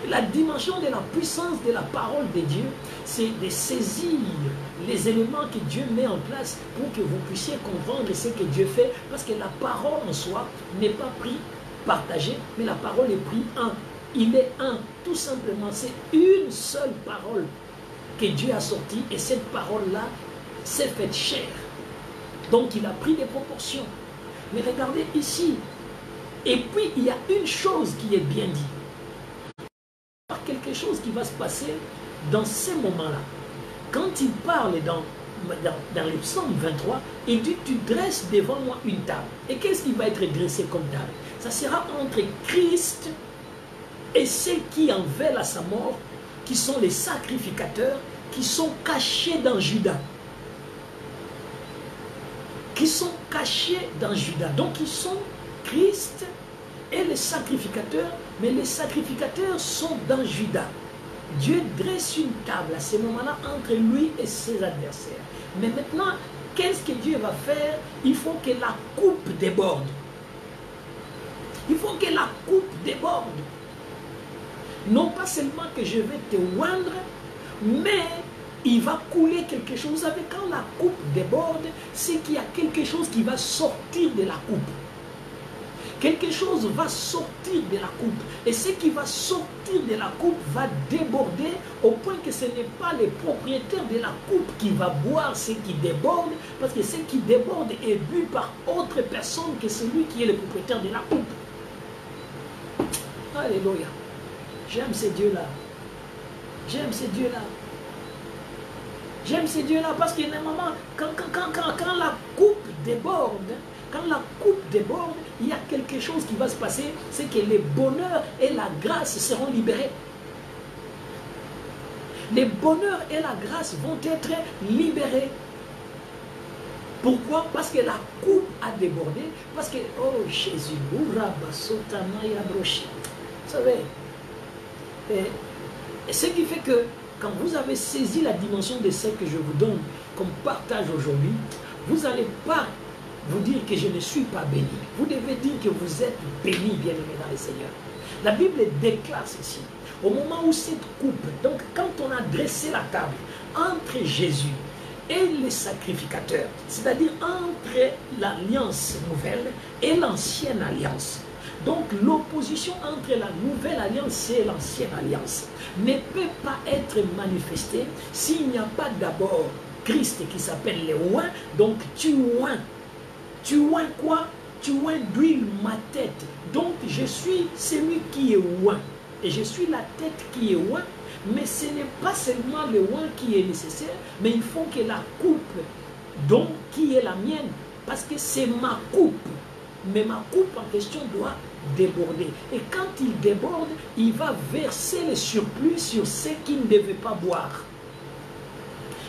La dimension de la puissance de la parole de Dieu, c'est de saisir les éléments que Dieu met en place pour que vous puissiez comprendre ce que Dieu fait. Parce que la parole en soi n'est pas prise, partagée, mais la parole est prise un. Il est un, tout simplement. C'est une seule parole que Dieu a sortie et cette parole-là s'est faite chair. Donc il a pris des proportions. Mais regardez ici. Et puis il y a une chose qui est bien dit. Quelque chose qui va se passer dans ces moments-là. Quand il parle dans le psaume 23, il dit tu dresses devant moi une table. Et qu'est-ce qui va être dressé comme table? Ça sera entre Christ et ceux qui en veulent à sa mort, qui sont les sacrificateurs, qui sont cachés dans Juda. Qui sont cachés dans Juda. Donc ils sont Christ et les sacrificateurs, mais les sacrificateurs sont dans Juda. Dieu dresse une table à ce moment-là entre lui et ses adversaires. Mais maintenant, qu'est-ce que Dieu va faire? Il faut que la coupe déborde. Il faut que la coupe déborde. Non pas seulement que je vais te oindre, mais il va couler quelque chose. Vous savez, quand la coupe déborde, c'est qu'il y a quelque chose qui va sortir de la coupe. Quelque chose va sortir de la coupe. Et ce qui va sortir de la coupe va déborder au point que ce n'est pas le propriétaire de la coupe qui va boire ce qui déborde, parce que ce qui déborde est bu par autre personne que celui qui est le propriétaire de la coupe. Alléluia. J'aime ces dieux-là. J'aime ces dieux-là. J'aime ces dieux-là parce qu'il y a un moment, quand la coupe déborde, quand la coupe déborde, il y a quelque chose qui va se passer, c'est que le bonheur et la grâce seront libérés. Les bonheurs et la grâce vont être libérés. Pourquoi? Parce que la coupe a débordé. Parce que, oh Jésus, vous savez, et ce qui fait que quand vous avez saisi la dimension de ce que je vous donne comme partage aujourd'hui, vous n'allez pas vous dire que je ne suis pas béni. Vous devez dire que vous êtes béni, bien-aimé dans le Seigneur. La Bible déclare ceci. Au moment où cette coupe, donc quand on a dressé la table entre Jésus et les sacrificateurs, c'est-à-dire entre l'alliance nouvelle et l'ancienne alliance. Donc l'opposition entre la nouvelle alliance et l'ancienne alliance ne peut pas être manifestée s'il n'y a pas d'abord Christ qui s'appelle le oint. Donc tu oins. Tu oins quoi? Tu oins d'huile ma tête. Donc je suis celui qui est oint. Et je suis la tête qui est oint. Mais ce n'est pas seulement le oint qui est nécessaire, mais il faut que la coupe, donc qui est la mienne, parce que c'est ma coupe. Mais ma coupe en question doit déborder. Et quand il déborde, il va verser le surplus sur ceux qui ne devaient pas boire.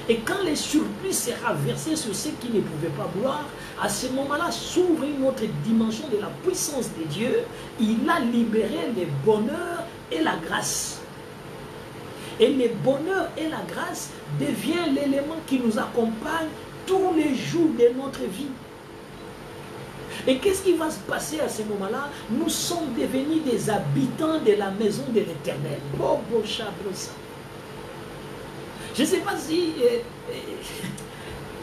Et quand le surplus sera versé sur ceux qui ne pouvaient pas boire, à ce moment-là s'ouvre une autre dimension de la puissance de Dieu. Il a libéré le bonheur et la grâce. Et le bonheur et la grâce deviennent l'élément qui nous accompagne tous les jours de notre vie. Et qu'est-ce qui va se passer à ce moment-là? Nous sommes devenus des habitants de la maison de l'Éternel. Je ne sais pas si...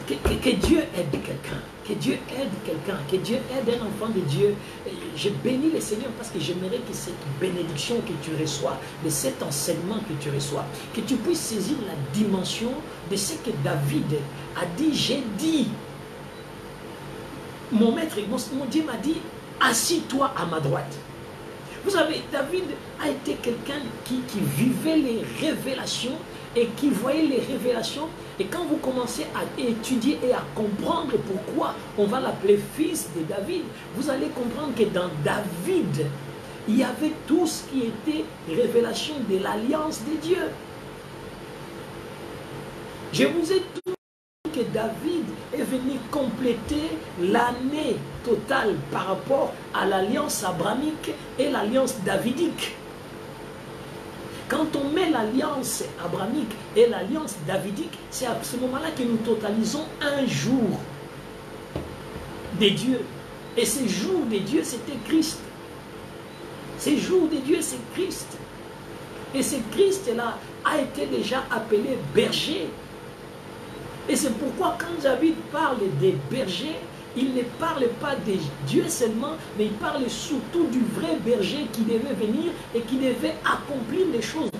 que Dieu aide quelqu'un. Que Dieu aide quelqu'un. Que Dieu aide un enfant de Dieu. Je bénis le Seigneur parce que j'aimerais que cette bénédiction que tu reçois, de cet enseignement que tu reçois, que tu puisses saisir la dimension de ce que David a dit. J'ai dit, mon maître, mon Dieu m'a dit, assis-toi à ma droite. Vous savez, David a été quelqu'un qui vivait les révélations et qui voyait les révélations. Et quand vous commencez à étudier et à comprendre pourquoi on va l'appeler fils de David, vous allez comprendre que dans David, il y avait tout ce qui était révélation de l'alliance de Dieu. Je vous ai tout dit que David est venu compléter l'année totale par rapport à l'alliance abrahamique et l'alliance davidique. Quand on met l'alliance abrahamique et l'alliance davidique, c'est à ce moment-là que nous totalisons un jour. des dieux. Et ces jours des dieux, c'était Christ. Ces jours des dieux, c'est Christ. Et ce Christ-là a été déjà appelé berger. Et c'est pourquoi quand David parle des bergers, il ne parle pas des dieux seulement, mais il parle surtout du vrai berger qui devait venir et qui devait accomplir les choses.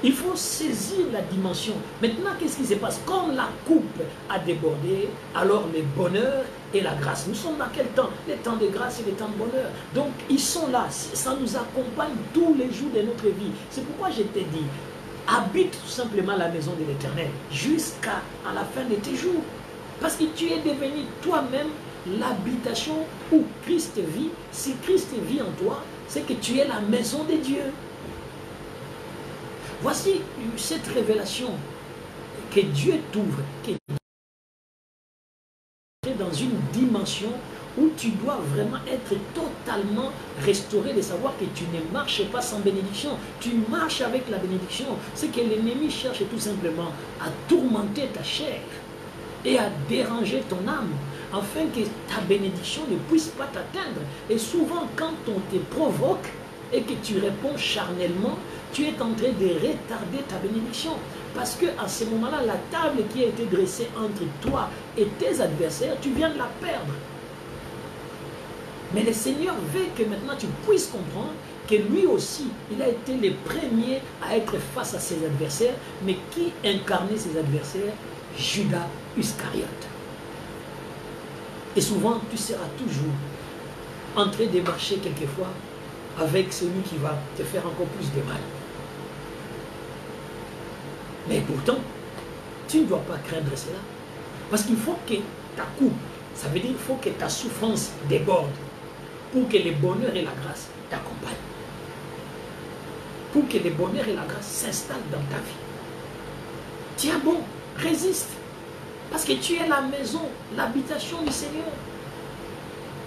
Il faut saisir la dimension. Maintenant, qu'est-ce qui se passe? Quand la coupe a débordé, alors le bonheur et la grâce. Nous sommes dans quel temps? Les temps de grâce et les temps de bonheur. Donc, ils sont là. Ça nous accompagne tous les jours de notre vie. C'est pourquoi je t'ai dit, habite tout simplement la maison de l'Éternel jusqu'à la fin de tes jours. Parce que tu es devenu toi-même l'habitation où Christ vit. Si Christ vit en toi, c'est que tu es la maison de Dieu. Voici cette révélation que Dieu t'ouvre, qui est dans une dimension où tu dois vraiment être totalement restauré, de savoir que tu ne marches pas sans bénédiction, tu marches avec la bénédiction. C'est que l'ennemi cherche tout simplement à tourmenter ta chair et à déranger ton âme, afin que ta bénédiction ne puisse pas t'atteindre. Et souvent, quand on te provoque et que tu réponds charnellement, tu es en train de retarder ta bénédiction. Parce qu'à ce moment-là, la table qui a été dressée entre toi et tes adversaires, tu viens de la perdre. Mais le Seigneur veut que maintenant tu puisses comprendre que lui aussi, il a été le premier à être face à ses adversaires. Mais qui incarnait ses adversaires? Judas Iscariote. Et souvent, tu seras toujours en train de marcher quelquefois avec celui qui va te faire encore plus de mal. Mais pourtant, tu ne dois pas craindre cela. Parce qu'il faut que ta coupe, ça veut dire qu'il faut que ta souffrance déborde pour que le bonheur et la grâce t'accompagnent. Pour que le bonheur et la grâce s'installent dans ta vie. Tiens bon, résiste. Parce que tu es la maison, l'habitation du Seigneur.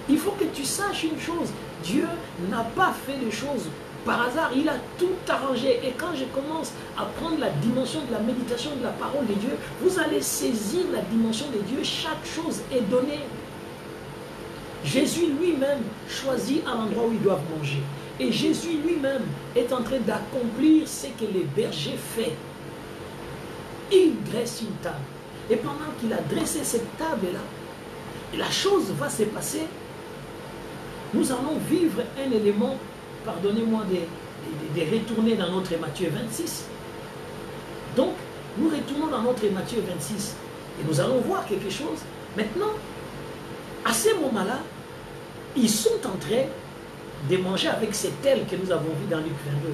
Il faut que tu saches une chose. Dieu n'a pas fait les choses par hasard. Il a tout arrangé. Et quand je commence à prendre la dimension de la méditation de la parole de Dieu, vous allez saisir la dimension de Dieu. Chaque chose est donnée. Jésus lui-même choisit un endroit où ils doivent manger. Et Jésus lui-même est en train d'accomplir ce que les bergers font. Il dresse une table. Et pendant qu'il a dressé cette table-là, la chose va se passer. Nous allons vivre un élément, pardonnez-moi de retourner dans notre Matthieu 26. Donc, nous retournons dans notre Matthieu 26 et nous allons voir quelque chose. Maintenant, à ce moment-là, ils sont en train de manger avec cette aile que nous avons vue dans Luc 22.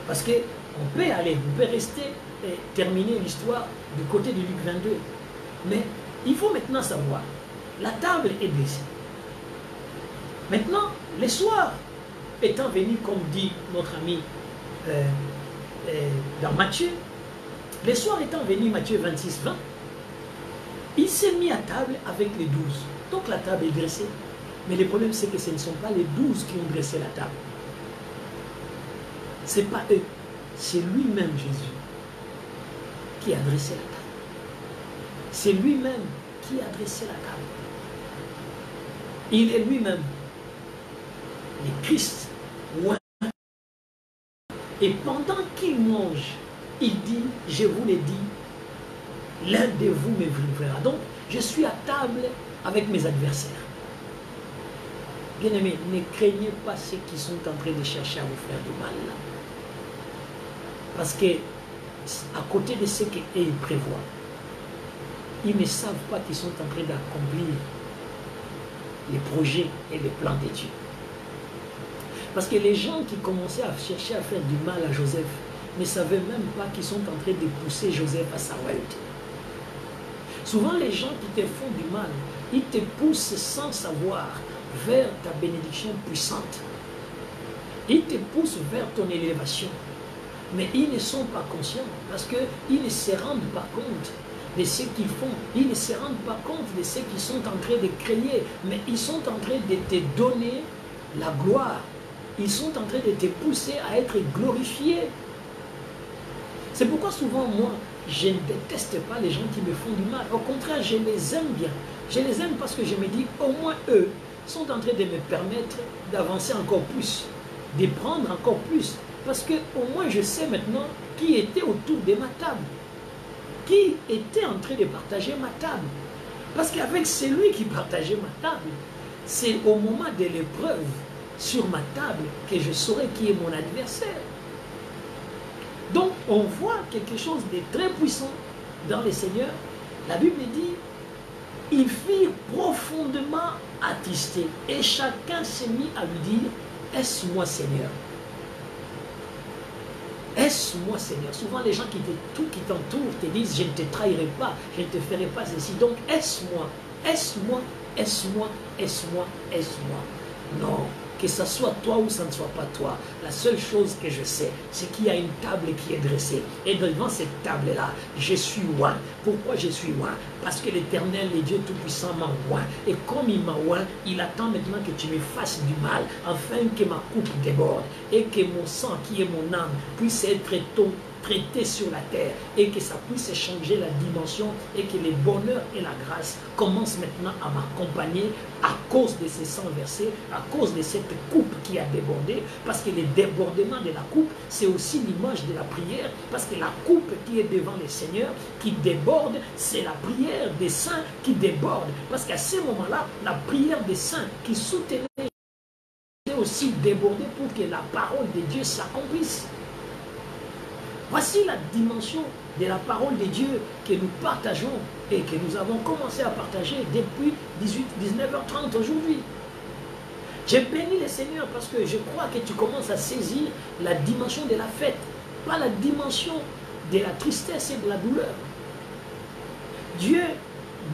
Parce qu'on peut aller, on peut rester et terminer l'histoire du côté de Luc 22. Mais il faut maintenant savoir, la table est dressée. Maintenant, les soirs étant venus, comme dit notre ami dans Matthieu, les soirs étant venus, Matthieu 26, 20, il s'est mis à table avec les 12. Donc la table est dressée. Mais le problème, c'est que ce ne sont pas les 12 qui ont dressé la table. Ce n'est pas eux. C'est lui-même, Jésus, qui a dressé la table. C'est lui-même qui a dressé la table. Il est lui-même le Christ. Et pendant qu'il mange, il dit, je vous l'ai dit, l'un de vous me livrera. Donc, je suis à table avec mes adversaires. Bien-aimés, ne craignez pas ceux qui sont en train de chercher à vous faire du mal. Parce que, à côté de ce qu'ils prévoient, ils ne savent pas qu'ils sont en train d'accomplir les projets et les plans de Dieu. Parce que les gens qui commençaient à chercher à faire du mal à Joseph ne savaient même pas qu'ils sont en train de pousser Joseph à sa royauté. Souvent, les gens qui te font du mal, ils te poussent sans savoir vers ta bénédiction puissante. Ils te poussent vers ton élévation. Mais ils ne sont pas conscients parce qu'ils ne se rendent pas compte de ce qu'ils font. Ils ne se rendent pas compte de ce qu'ils sont en train de créer. Mais ils sont en train de te donner la gloire. Ils sont en train de te pousser à être glorifié. C'est pourquoi souvent, moi, Je ne déteste pas les gens qui me font du mal. Au contraire, je les aime bien. Je les aime parce que je me dis, au moins eux sont en train de me permettre d'avancer encore plus, de prendre encore plus. Parce que au moins je sais maintenant qui était autour de ma table, qui était en train de partager ma table. Parce qu'avec celui qui partageait ma table, c'est au moment de l'épreuve sur ma table que je saurai qui est mon adversaire. Donc on voit quelque chose de très puissant dans le Seigneur. La Bible dit, ils firent profondément attristés et chacun s'est mis à lui dire, est-ce moi Seigneur? Est-ce moi Seigneur? Souvent les gens qui t'entourent te disent, je ne te trahirai pas, je ne te ferai pas ceci. Donc est-ce moi? Est-ce moi? Est-ce moi? Est-ce moi? Est-ce moi? Non. Que ce soit toi ou ça ne soit pas toi, la seule chose que je sais, c'est qu'il y a une table qui est dressée. Et devant cette table-là, je suis loin. Pourquoi je suis loin? Parce que l'Éternel, le Dieu Tout-Puissant, m'a oint. Et comme il m'a oint, il attend maintenant que tu me fasses du mal, afin que ma coupe déborde, et que mon sang, qui est mon âme, puisse être traité sur la terre, et que ça puisse changer la dimension, et que le bonheur et la grâce commencent maintenant à m'accompagner à cause de ces sangs versés, à cause de cette coupe qui a débordé, parce que le débordement de la coupe, c'est aussi l'image de la prière, parce que la coupe qui est devant le Seigneur, qui déborde, c'est la prière des saints qui déborde, parce qu'à ce moment-là, la prière des saints qui soutenait aussi débordée pour que la parole de Dieu s'accomplisse. Voici la dimension de la parole de Dieu que nous partageons et que nous avons commencé à partager depuis 19h30 aujourd'hui. J'ai béni le Seigneur parce que je crois que tu commences à saisir la dimension de la fête, pas la dimension de la tristesse et de la douleur. Dieu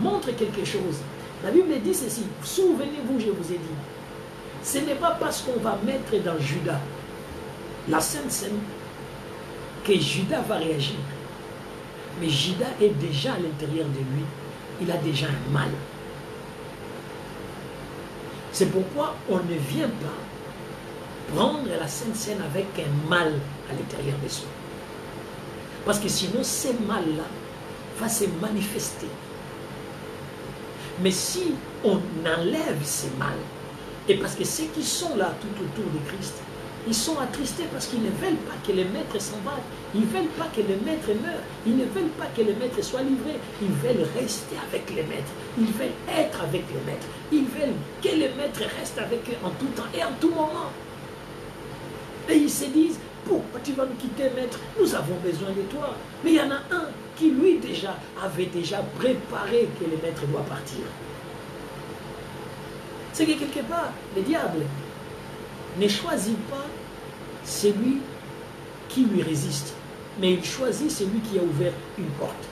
montre quelque chose. La Bible dit ceci, souvenez-vous, je vous ai dit, ce n'est pas parce qu'on va mettre dans Judas la Sainte Seine que Judas va réagir. Mais Judas est déjà à l'intérieur de lui. Il a déjà un mal. C'est pourquoi on ne vient pas prendre la Sainte Seine avec un mal à l'intérieur de soi. Parce que sinon, ce mal-là va se manifester. Mais si on enlève ces mal, et parce que ceux qui sont là tout autour de Christ, ils sont attristés parce qu'ils ne veulent pas que le maître s'en va. Ils ne veulent pas que le maître meure. Ils ne veulent pas que le maître soit livré. Ils veulent rester avec le maître. Ils veulent être avec le maître. Ils veulent que le maître reste avec eux en tout temps et en tout moment. Et ils se disent, pourquoi tu vas nous quitter, maître? Nous avons besoin de toi. Mais il y en a un qui, lui, avait déjà préparé que le maître doit partir. C'est que quelque part, le diable ne choisit pas celui qui lui résiste, mais il choisit celui qui a ouvert une porte.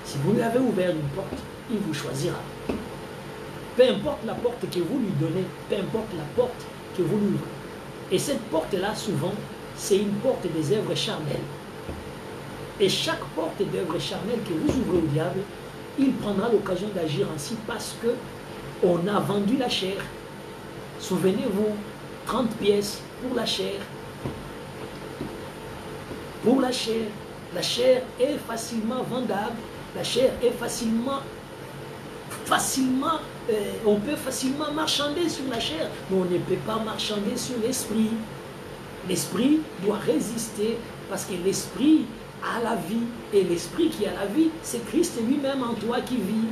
Si vous lui avez ouvert une porte, il vous choisira. Peu importe la porte que vous lui donnez, peu importe la porte que vous lui ouvrez. Et cette porte-là, souvent, c'est une porte des œuvres charnelles. Et chaque porte d'œuvre charnelle que vous ouvrez au diable, il prendra l'occasion d'agir ainsi parce qu'on a vendu la chair. Souvenez-vous, 30 pièces pour la chair. Pour la chair est facilement vendable, la chair est on peut facilement marchander sur la chair, mais on ne peut pas marchander sur l'esprit. L'esprit doit résister parce que l'esprit a la vie, et l'esprit qui a la vie, c'est Christ lui-même en toi qui vit.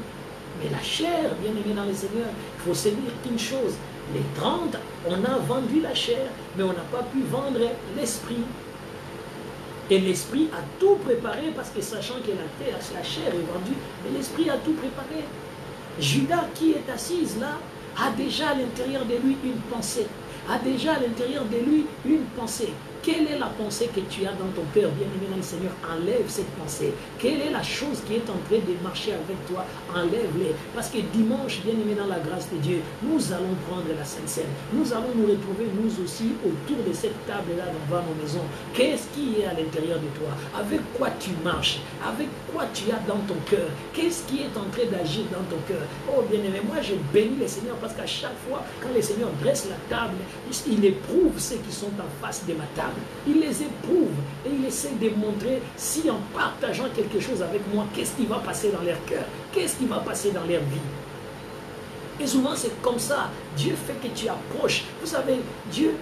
Mais la chair, bien aimé dans le Seigneur, il faut se dire qu'une chose, les 30, on a vendu la chair, mais on n'a pas pu vendre l'esprit. Et l'esprit a tout préparé, parce que sachant que la chair est vendue, mais l'esprit a tout préparé. Judas, qui est assise là, a déjà à l'intérieur de lui une pensée. A déjà à l'intérieur de lui une pensée. Quelle est la pensée que tu as dans ton cœur, bien-aimé dans le Seigneur? Enlève cette pensée. Quelle est la chose qui est en train de marcher avec toi? Enlève-les. Parce que dimanche, bien-aimé dans la grâce de Dieu, nous allons prendre la Sainte Seine. Nous allons nous retrouver, nous aussi, autour de cette table-là devant nos maisons. Qu'est-ce qui est à l'intérieur de toi? Avec quoi tu marches? Avec quoi tu as dans ton cœur? Qu'est-ce qui est en train d'agir dans ton cœur? Oh, bien-aimé, moi, je bénis le Seigneur parce qu'à chaque fois, quand le Seigneur dresse la table, il éprouve ceux qui sont en face de ma table. table. Il les éprouve et il essaie de montrer si en partageant quelque chose avec moi, qu'est-ce qui va passer dans leur cœur, qu'est-ce qui va passer dans leur vie. Et souvent c'est comme ça, Dieu fait que tu approches. Vous savez, Dieu,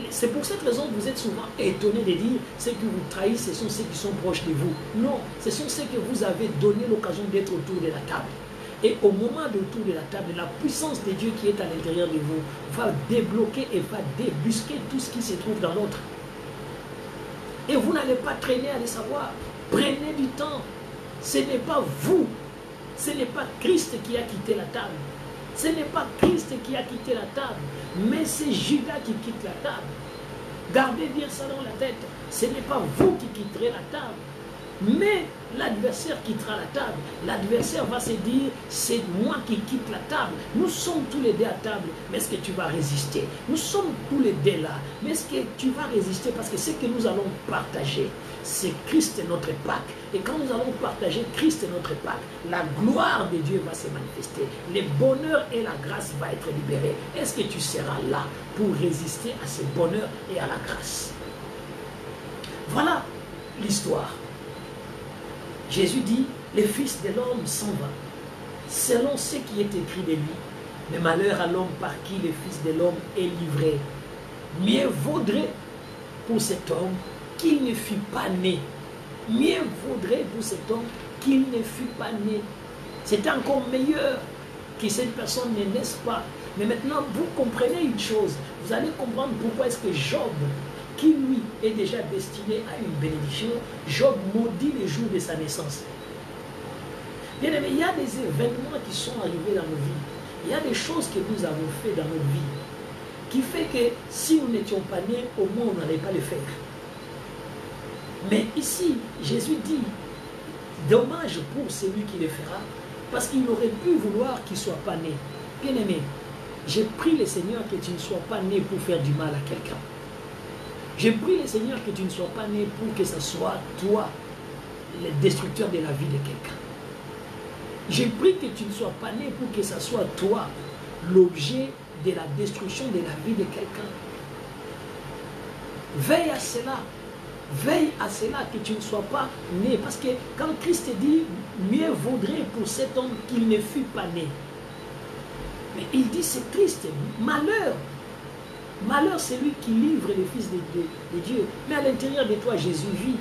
c'est pour cette raison que vous êtes souvent étonnés de dire, ceux qui vous trahissent, ce sont ceux qui sont proches de vous. Non, ce sont ceux que vous avez donné l'occasion d'être autour de la table. Et au moment de autour de la table, la puissance de Dieu qui est à l'intérieur de vous va débloquer et va débusquer tout ce qui se trouve dans l'autre. Et vous n'allez pas traîner à le savoir. Prenez du temps. Ce n'est pas vous. Ce n'est pas Christ qui a quitté la table. Ce n'est pas Christ qui a quitté la table. Mais c'est Judas qui quitte la table. Gardez bien ça dans la tête. Ce n'est pas vous qui quitterez la table. Mais l'adversaire quittera la table. L'adversaire va se dire, c'est moi qui quitte la table. Nous sommes tous les deux à table, mais est-ce que tu vas résister? Nous sommes tous les deux là, mais est-ce que tu vas résister? Parce que ce que nous allons partager, c'est Christ notre Pâque. Et quand nous allons partager Christ notre Pâque, la gloire de Dieu va se manifester. Le bonheur et la grâce vont être libérés. Est-ce que tu seras là pour résister à ce bonheur et à la grâce? Voilà l'histoire. Jésus dit, le Fils de l'homme s'en va, selon ce qui est écrit de lui. Mais malheur à l'homme par qui le Fils de l'homme est livré. Mieux vaudrait pour cet homme qu'il ne fût pas né. Mieux vaudrait pour cet homme qu'il ne fût pas né. C'est encore meilleur que cette personne ne naisse pas. Mais maintenant, vous comprenez une chose. Vous allez comprendre pourquoi est-ce que Job, qui lui est déjà destiné à une bénédiction, Job maudit les jours de sa naissance. Bien aimé, il y a des événements qui sont arrivés dans nos vies. Il y a des choses que nous avons fait dans notre vie qui fait que si nous n'étions pas nés, au moins on n'allait pas le faire. Mais ici, Jésus dit, dommage pour celui qui le fera, parce qu'il aurait pu vouloir qu'il ne soit pas né. Bien aimé, j'ai prié le Seigneur que tu ne sois pas né pour faire du mal à quelqu'un. J'ai prié le Seigneur que tu ne sois pas né pour que ce soit toi, le destructeur de la vie de quelqu'un. J'ai prié que tu ne sois pas né pour que ce soit toi, l'objet de la destruction de la vie de quelqu'un. Veille à cela. Veille à cela que tu ne sois pas né. Parce que quand Christ dit, mieux vaudrait pour cet homme qu'il ne fût pas né. Mais il dit, c'est triste, malheur. Malheur, c'est lui qui livre le Fils de Dieu. Mais à l'intérieur de toi, Jésus vit.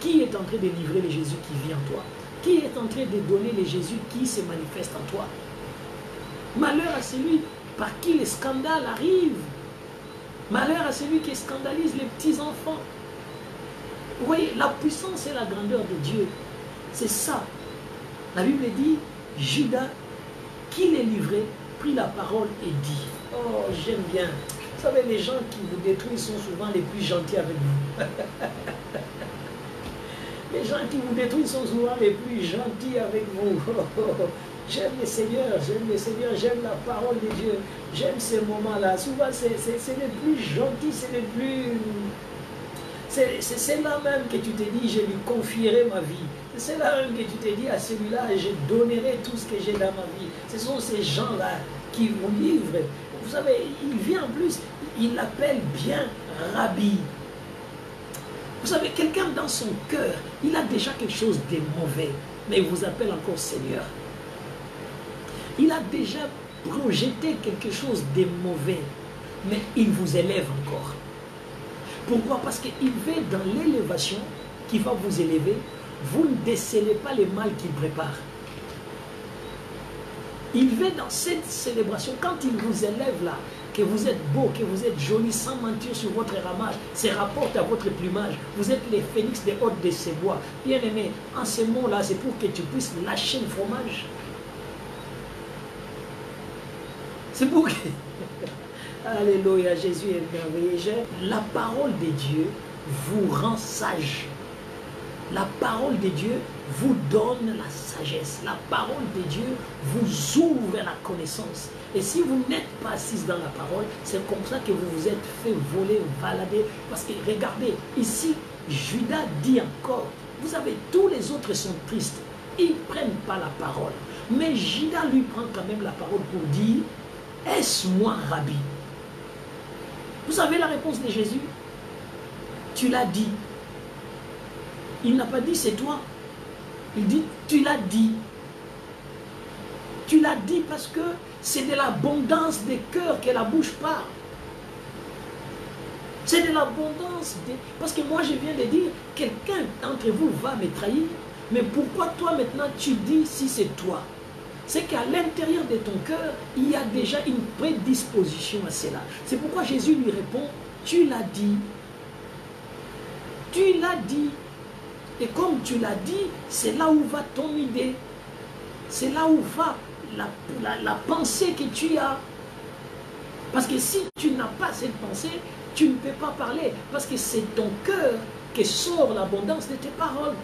Qui est en train de livrer le Jésus qui vit en toi? Qui est en train de donner le Jésus qui se manifeste en toi? Malheur à celui par qui les scandales arrivent. Malheur à celui qui scandalise les petits-enfants. Vous voyez, la puissance et la grandeur de Dieu, c'est ça. La Bible dit, Judas, qui les livrait, prit la parole et dit, oh, j'aime bien. Vous savez, les gens qui vous détruisent sont souvent les plus gentils avec vous. Les gens qui vous détruisent sont souvent les plus gentils avec vous. J'aime le Seigneur, j'aime la parole de Dieu. J'aime ces moments-là. Souvent, c'est les plus gentils, c'est les plus... C'est là même que tu te dis, je lui confierai ma vie. C'est là même que tu te dis, à celui-là, je donnerai tout ce que j'ai dans ma vie. Ce sont ces gens-là qui vous livrent. Vous savez, il vient en plus, il l'appelle bien Rabbi. Vous savez, quelqu'un dans son cœur, il a déjà quelque chose de mauvais, mais il vous appelle encore Seigneur. Il a déjà projeté quelque chose de mauvais, mais il vous élève encore. Pourquoi? Parce qu'il veut dans l'élévation qui va vous élever, vous ne décelez pas les mal qu'il prépare. Il veut dans cette célébration, quand il vous élève là, que vous êtes beau, que vous êtes joli, sans mentir sur votre ramage, c'est rapporte à votre plumage. Vous êtes les phénix des hôtes de ces bois. Bien aimé, en ce mot-là, c'est pour que tu puisses lâcher le fromage. C'est pour que... Alléluia, Jésus est merveilleux. La parole de Dieu vous rend sage. La parole de Dieu vous donne la sagesse. La parole de Dieu vous ouvre la connaissance. Et si vous n'êtes pas assis dans la parole, c'est comme ça que vous vous êtes fait voler, balader. Parce que regardez, ici, Judas dit encore, vous savez, tous les autres sont tristes. Ils ne prennent pas la parole. Mais Judas lui prend quand même la parole pour dire, est-ce moi, Rabbi? Vous savez la réponse de Jésus? tu l'as dit. Il n'a pas dit c'est toi. Il dit tu l'as dit. Tu l'as dit parce que c'est de l'abondance des cœurs que la bouche parle. C'est de l'abondance. Parce que moi je viens de dire, quelqu'un d'entre vous va me trahir. Mais pourquoi toi maintenant tu dis si c'est toi? C'est qu'à l'intérieur de ton cœur, il y a déjà une prédisposition à cela. C'est pourquoi Jésus lui répond, tu l'as dit. Tu l'as dit. Et comme tu l'as dit, c'est là où va ton idée. C'est là où va la pensée que tu as. Parce que si tu n'as pas cette pensée, tu ne peux pas parler. Parce que c'est ton cœur qui sort l'abondance de tes paroles.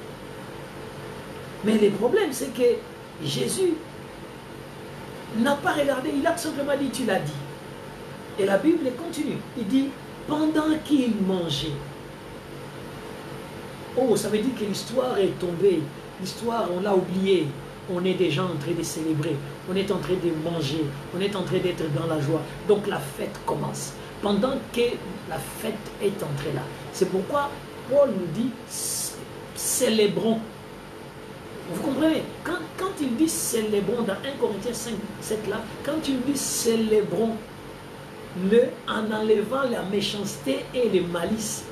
Mais le problème, c'est que Jésus n'a pas regardé, il a simplement dit, tu l'as dit. Et la Bible continue. Il dit, pendant qu'il mangeait. Oh, ça veut dire que l'histoire est tombée. L'histoire, on l'a oubliée. On est déjà en train de célébrer. On est en train de manger. On est en train d'être dans la joie. Donc la fête commence. Pendant que la fête est entrée là. C'est pourquoi Paul nous dit, célébrons. Vous comprenez? Quand il dit célébrons dans 1 Corinthiens 5, 7 là, quand il dit célébrons, en enlevant la méchanceté et les malices,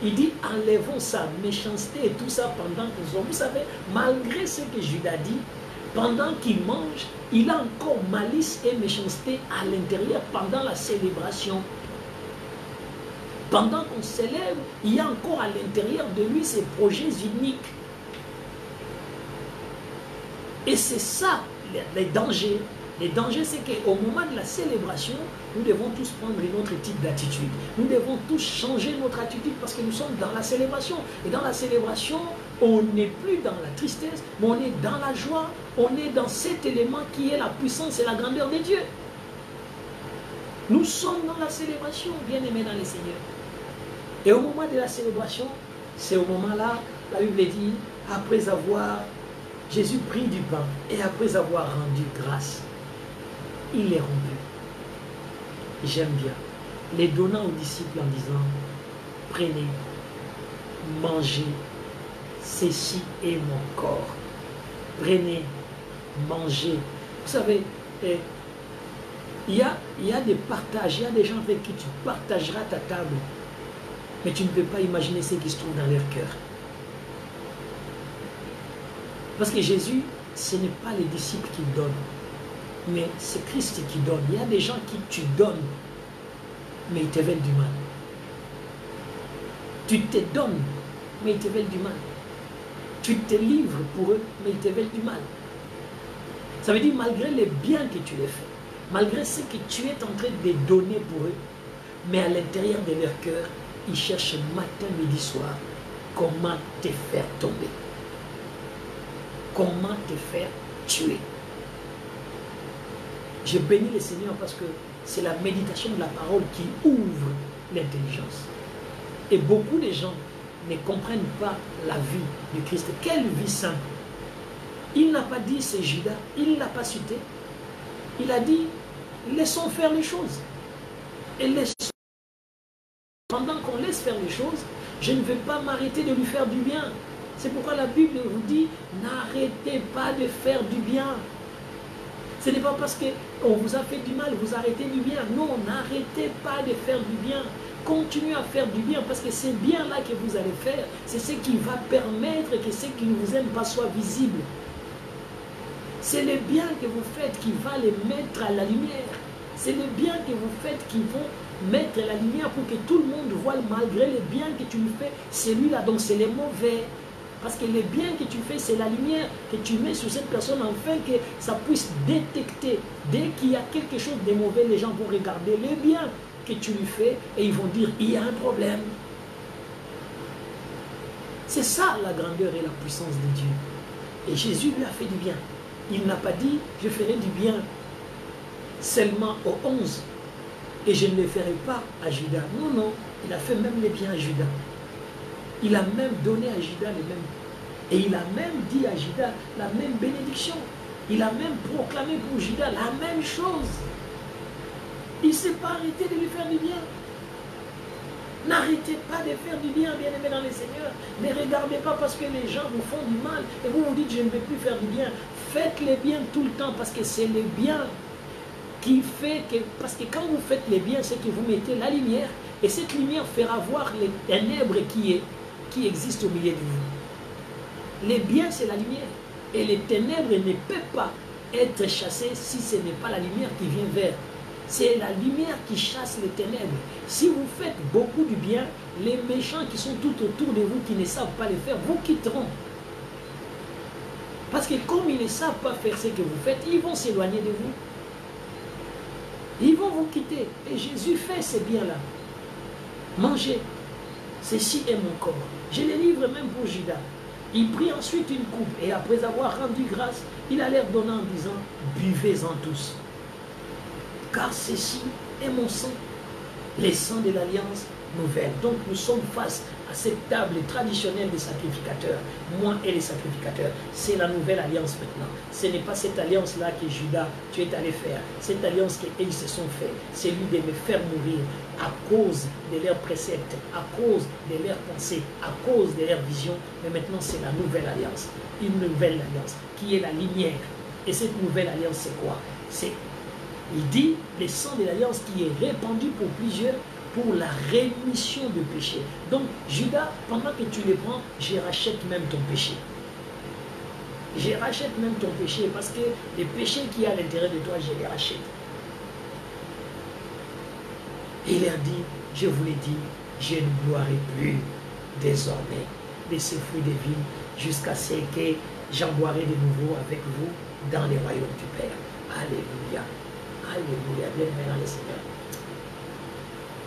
il dit enlevons sa méchanceté et tout ça pendant qu'ils ont. Vous savez, malgré ce que Judas dit, pendant qu'il mange, il a encore malice et méchanceté à l'intérieur pendant la célébration. Pendant qu'on célèbre, il y a encore à l'intérieur de lui ces projets uniques. Et c'est ça, les dangers. Les dangers, c'est qu'au moment de la célébration, nous devons tous prendre un autre type d'attitude. Nous devons tous changer notre attitude parce que nous sommes dans la célébration. Et dans la célébration, on n'est plus dans la tristesse, mais on est dans la joie. On est dans cet élément qui est la puissance et la grandeur de Dieu. Nous sommes dans la célébration, bien-aimés dans les Seigneurs. Et au moment de la célébration, c'est au moment-là, la Bible dit, après avoir... Jésus prit du pain et après avoir rendu grâce, il les rompu. J'aime bien. Les donnant aux disciples en disant, prenez, mangez, ceci est mon corps. Prenez, mangez. Vous savez, il y a des partages, il y a des gens avec qui tu partageras ta table, mais tu ne peux pas imaginer ce qui se trouve dans leur cœur. Parce que Jésus, ce n'est pas les disciples qui donnent, mais c'est Christ qui donne. Il y a des gens qui tu donnes, mais ils te veulent du mal. Tu te donnes, mais ils te veulent du mal. Tu te livres pour eux, mais ils te veulent du mal. Ça veut dire malgré les biens que tu les fais, malgré ce que tu es en train de donner pour eux, mais à l'intérieur de leur cœur, ils cherchent matin, midi, soir, comment te faire tomber. Comment te faire tuer. Je bénis le Seigneur parce que c'est la méditation de la parole qui ouvre l'intelligence. Et beaucoup de gens ne comprennent pas la vie du Christ. Quelle vie simple. Il n'a pas dit c'est Judas, il ne l'a pas cité. Il a dit laissons faire les choses. Et pendant qu'on laisse faire les choses, je ne vais pas m'arrêter de lui faire du bien. C'est pourquoi la Bible vous dit, n'arrêtez pas de faire du bien. Ce n'est pas parce qu'on vous a fait du mal, vous arrêtez du bien. Non, n'arrêtez pas de faire du bien. Continuez à faire du bien parce que c'est bien là que vous allez faire. C'est ce qui va permettre que ceux qui ne vous aiment pas soient visibles. C'est le bien que vous faites qui va les mettre à la lumière. C'est le bien que vous faites qui vont mettre la lumière pour que tout le monde voit malgré le bien que tu lui fais. Celui-là, donc c'est les mauvais. Parce que le bien que tu fais, c'est la lumière que tu mets sur cette personne afin que ça puisse détecter. Dès qu'il y a quelque chose de mauvais, les gens vont regarder le bien que tu lui fais et ils vont dire, il y a un problème. C'est ça la grandeur et la puissance de Dieu. Et Jésus lui a fait du bien. Il n'a pas dit, je ferai du bien seulement aux 11 et je ne le ferai pas à Judas. Non, non, il a fait même les biens à Judas. Il a même donné à Judas les mêmes. Et il a même dit à Judas la même bénédiction. Il a même proclamé pour Judas la même chose. Il ne s'est pas arrêté de lui faire du bien. N'arrêtez pas de faire du bien, bien-aimés dans le Seigneur. Ne regardez pas parce que les gens vous font du mal et vous vous dites je ne vais plus faire du bien. Faites le bien tout le temps parce que c'est le bien qui fait que... Parce que quand vous faites le bien, c'est que vous mettez la lumière et cette lumière fera voir les ténèbres qui existent au milieu de vous. Le bien, c'est la lumière. Et les ténèbres ne peuvent pas être chassées si ce n'est pas la lumière qui vient vers. C'est la lumière qui chasse les ténèbres. Si vous faites beaucoup du bien, les méchants qui sont tout autour de vous, qui ne savent pas le faire, vous quitteront. Parce que comme ils ne savent pas faire ce que vous faites, ils vont s'éloigner de vous. Ils vont vous quitter. Et Jésus fait ce bien-là. Mangez. Ceci est mon corps. Je le livre même pour Judas. Il prit ensuite une coupe et après avoir rendu grâce, il allait donner en disant, buvez-en tous. Car ceci est mon sang, les sangs de l'alliance nouvelle. Donc nous sommes face à cette table traditionnelle des sacrificateurs, moi et les sacrificateurs. C'est la nouvelle alliance maintenant. Ce n'est pas cette alliance-là que Judas, tu es allé faire. Cette alliance qu'ils se sont fait, c'est lui de me faire mourir à cause de leurs préceptes, à cause de leurs pensées, à cause de leurs visions. Mais maintenant, c'est la nouvelle alliance. Une nouvelle alliance qui est la lumière. Et cette nouvelle alliance, c'est quoi? Il dit, le sang de l'alliance qui est répandu pour plusieurs, pour la rémission de péché. Donc, Judas, pendant que tu les prends, je rachète même ton péché. Je rachète même ton péché, parce que les péchés qui y a à l'intérieur de toi, je les rachète. Il leur dit, je vous l'ai dit, je ne boirai plus désormais de ces fruits de vie, jusqu'à ce que j'en boirai de nouveau avec vous dans les royaumes du Père. Alléluia. Alléluia, bien-aimé dans le Seigneur.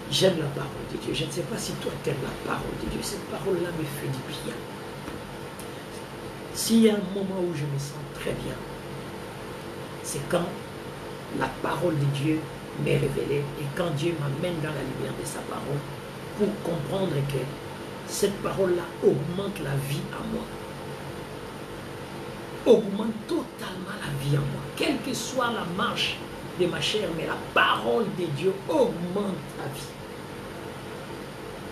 J'aime la parole de Dieu. Je ne sais pas si toi tu aimes la parole de Dieu. Cette parole-là me fait du bien. S'il y a un moment où je me sens très bien, c'est quand la parole de Dieu m'est révélée et quand Dieu m'amène dans la lumière de sa parole pour comprendre que cette parole-là augmente la vie en moi. Augmente totalement la vie en moi. Quelle que soit la marche de ma chair, mais la parole de Dieu augmente la vie.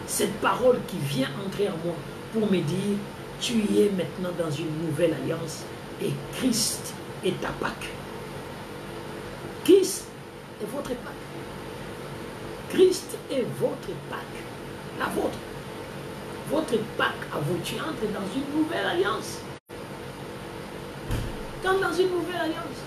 Cette parole qui vient entrer en moi pour me dire, tu es maintenant dans une nouvelle alliance et Christ est ta Pâque. Christ est votre Pâque. Christ est votre Pâque. La vôtre. Votre Pâque à vous. Tu entres dans une nouvelle alliance. Comme dans une nouvelle alliance.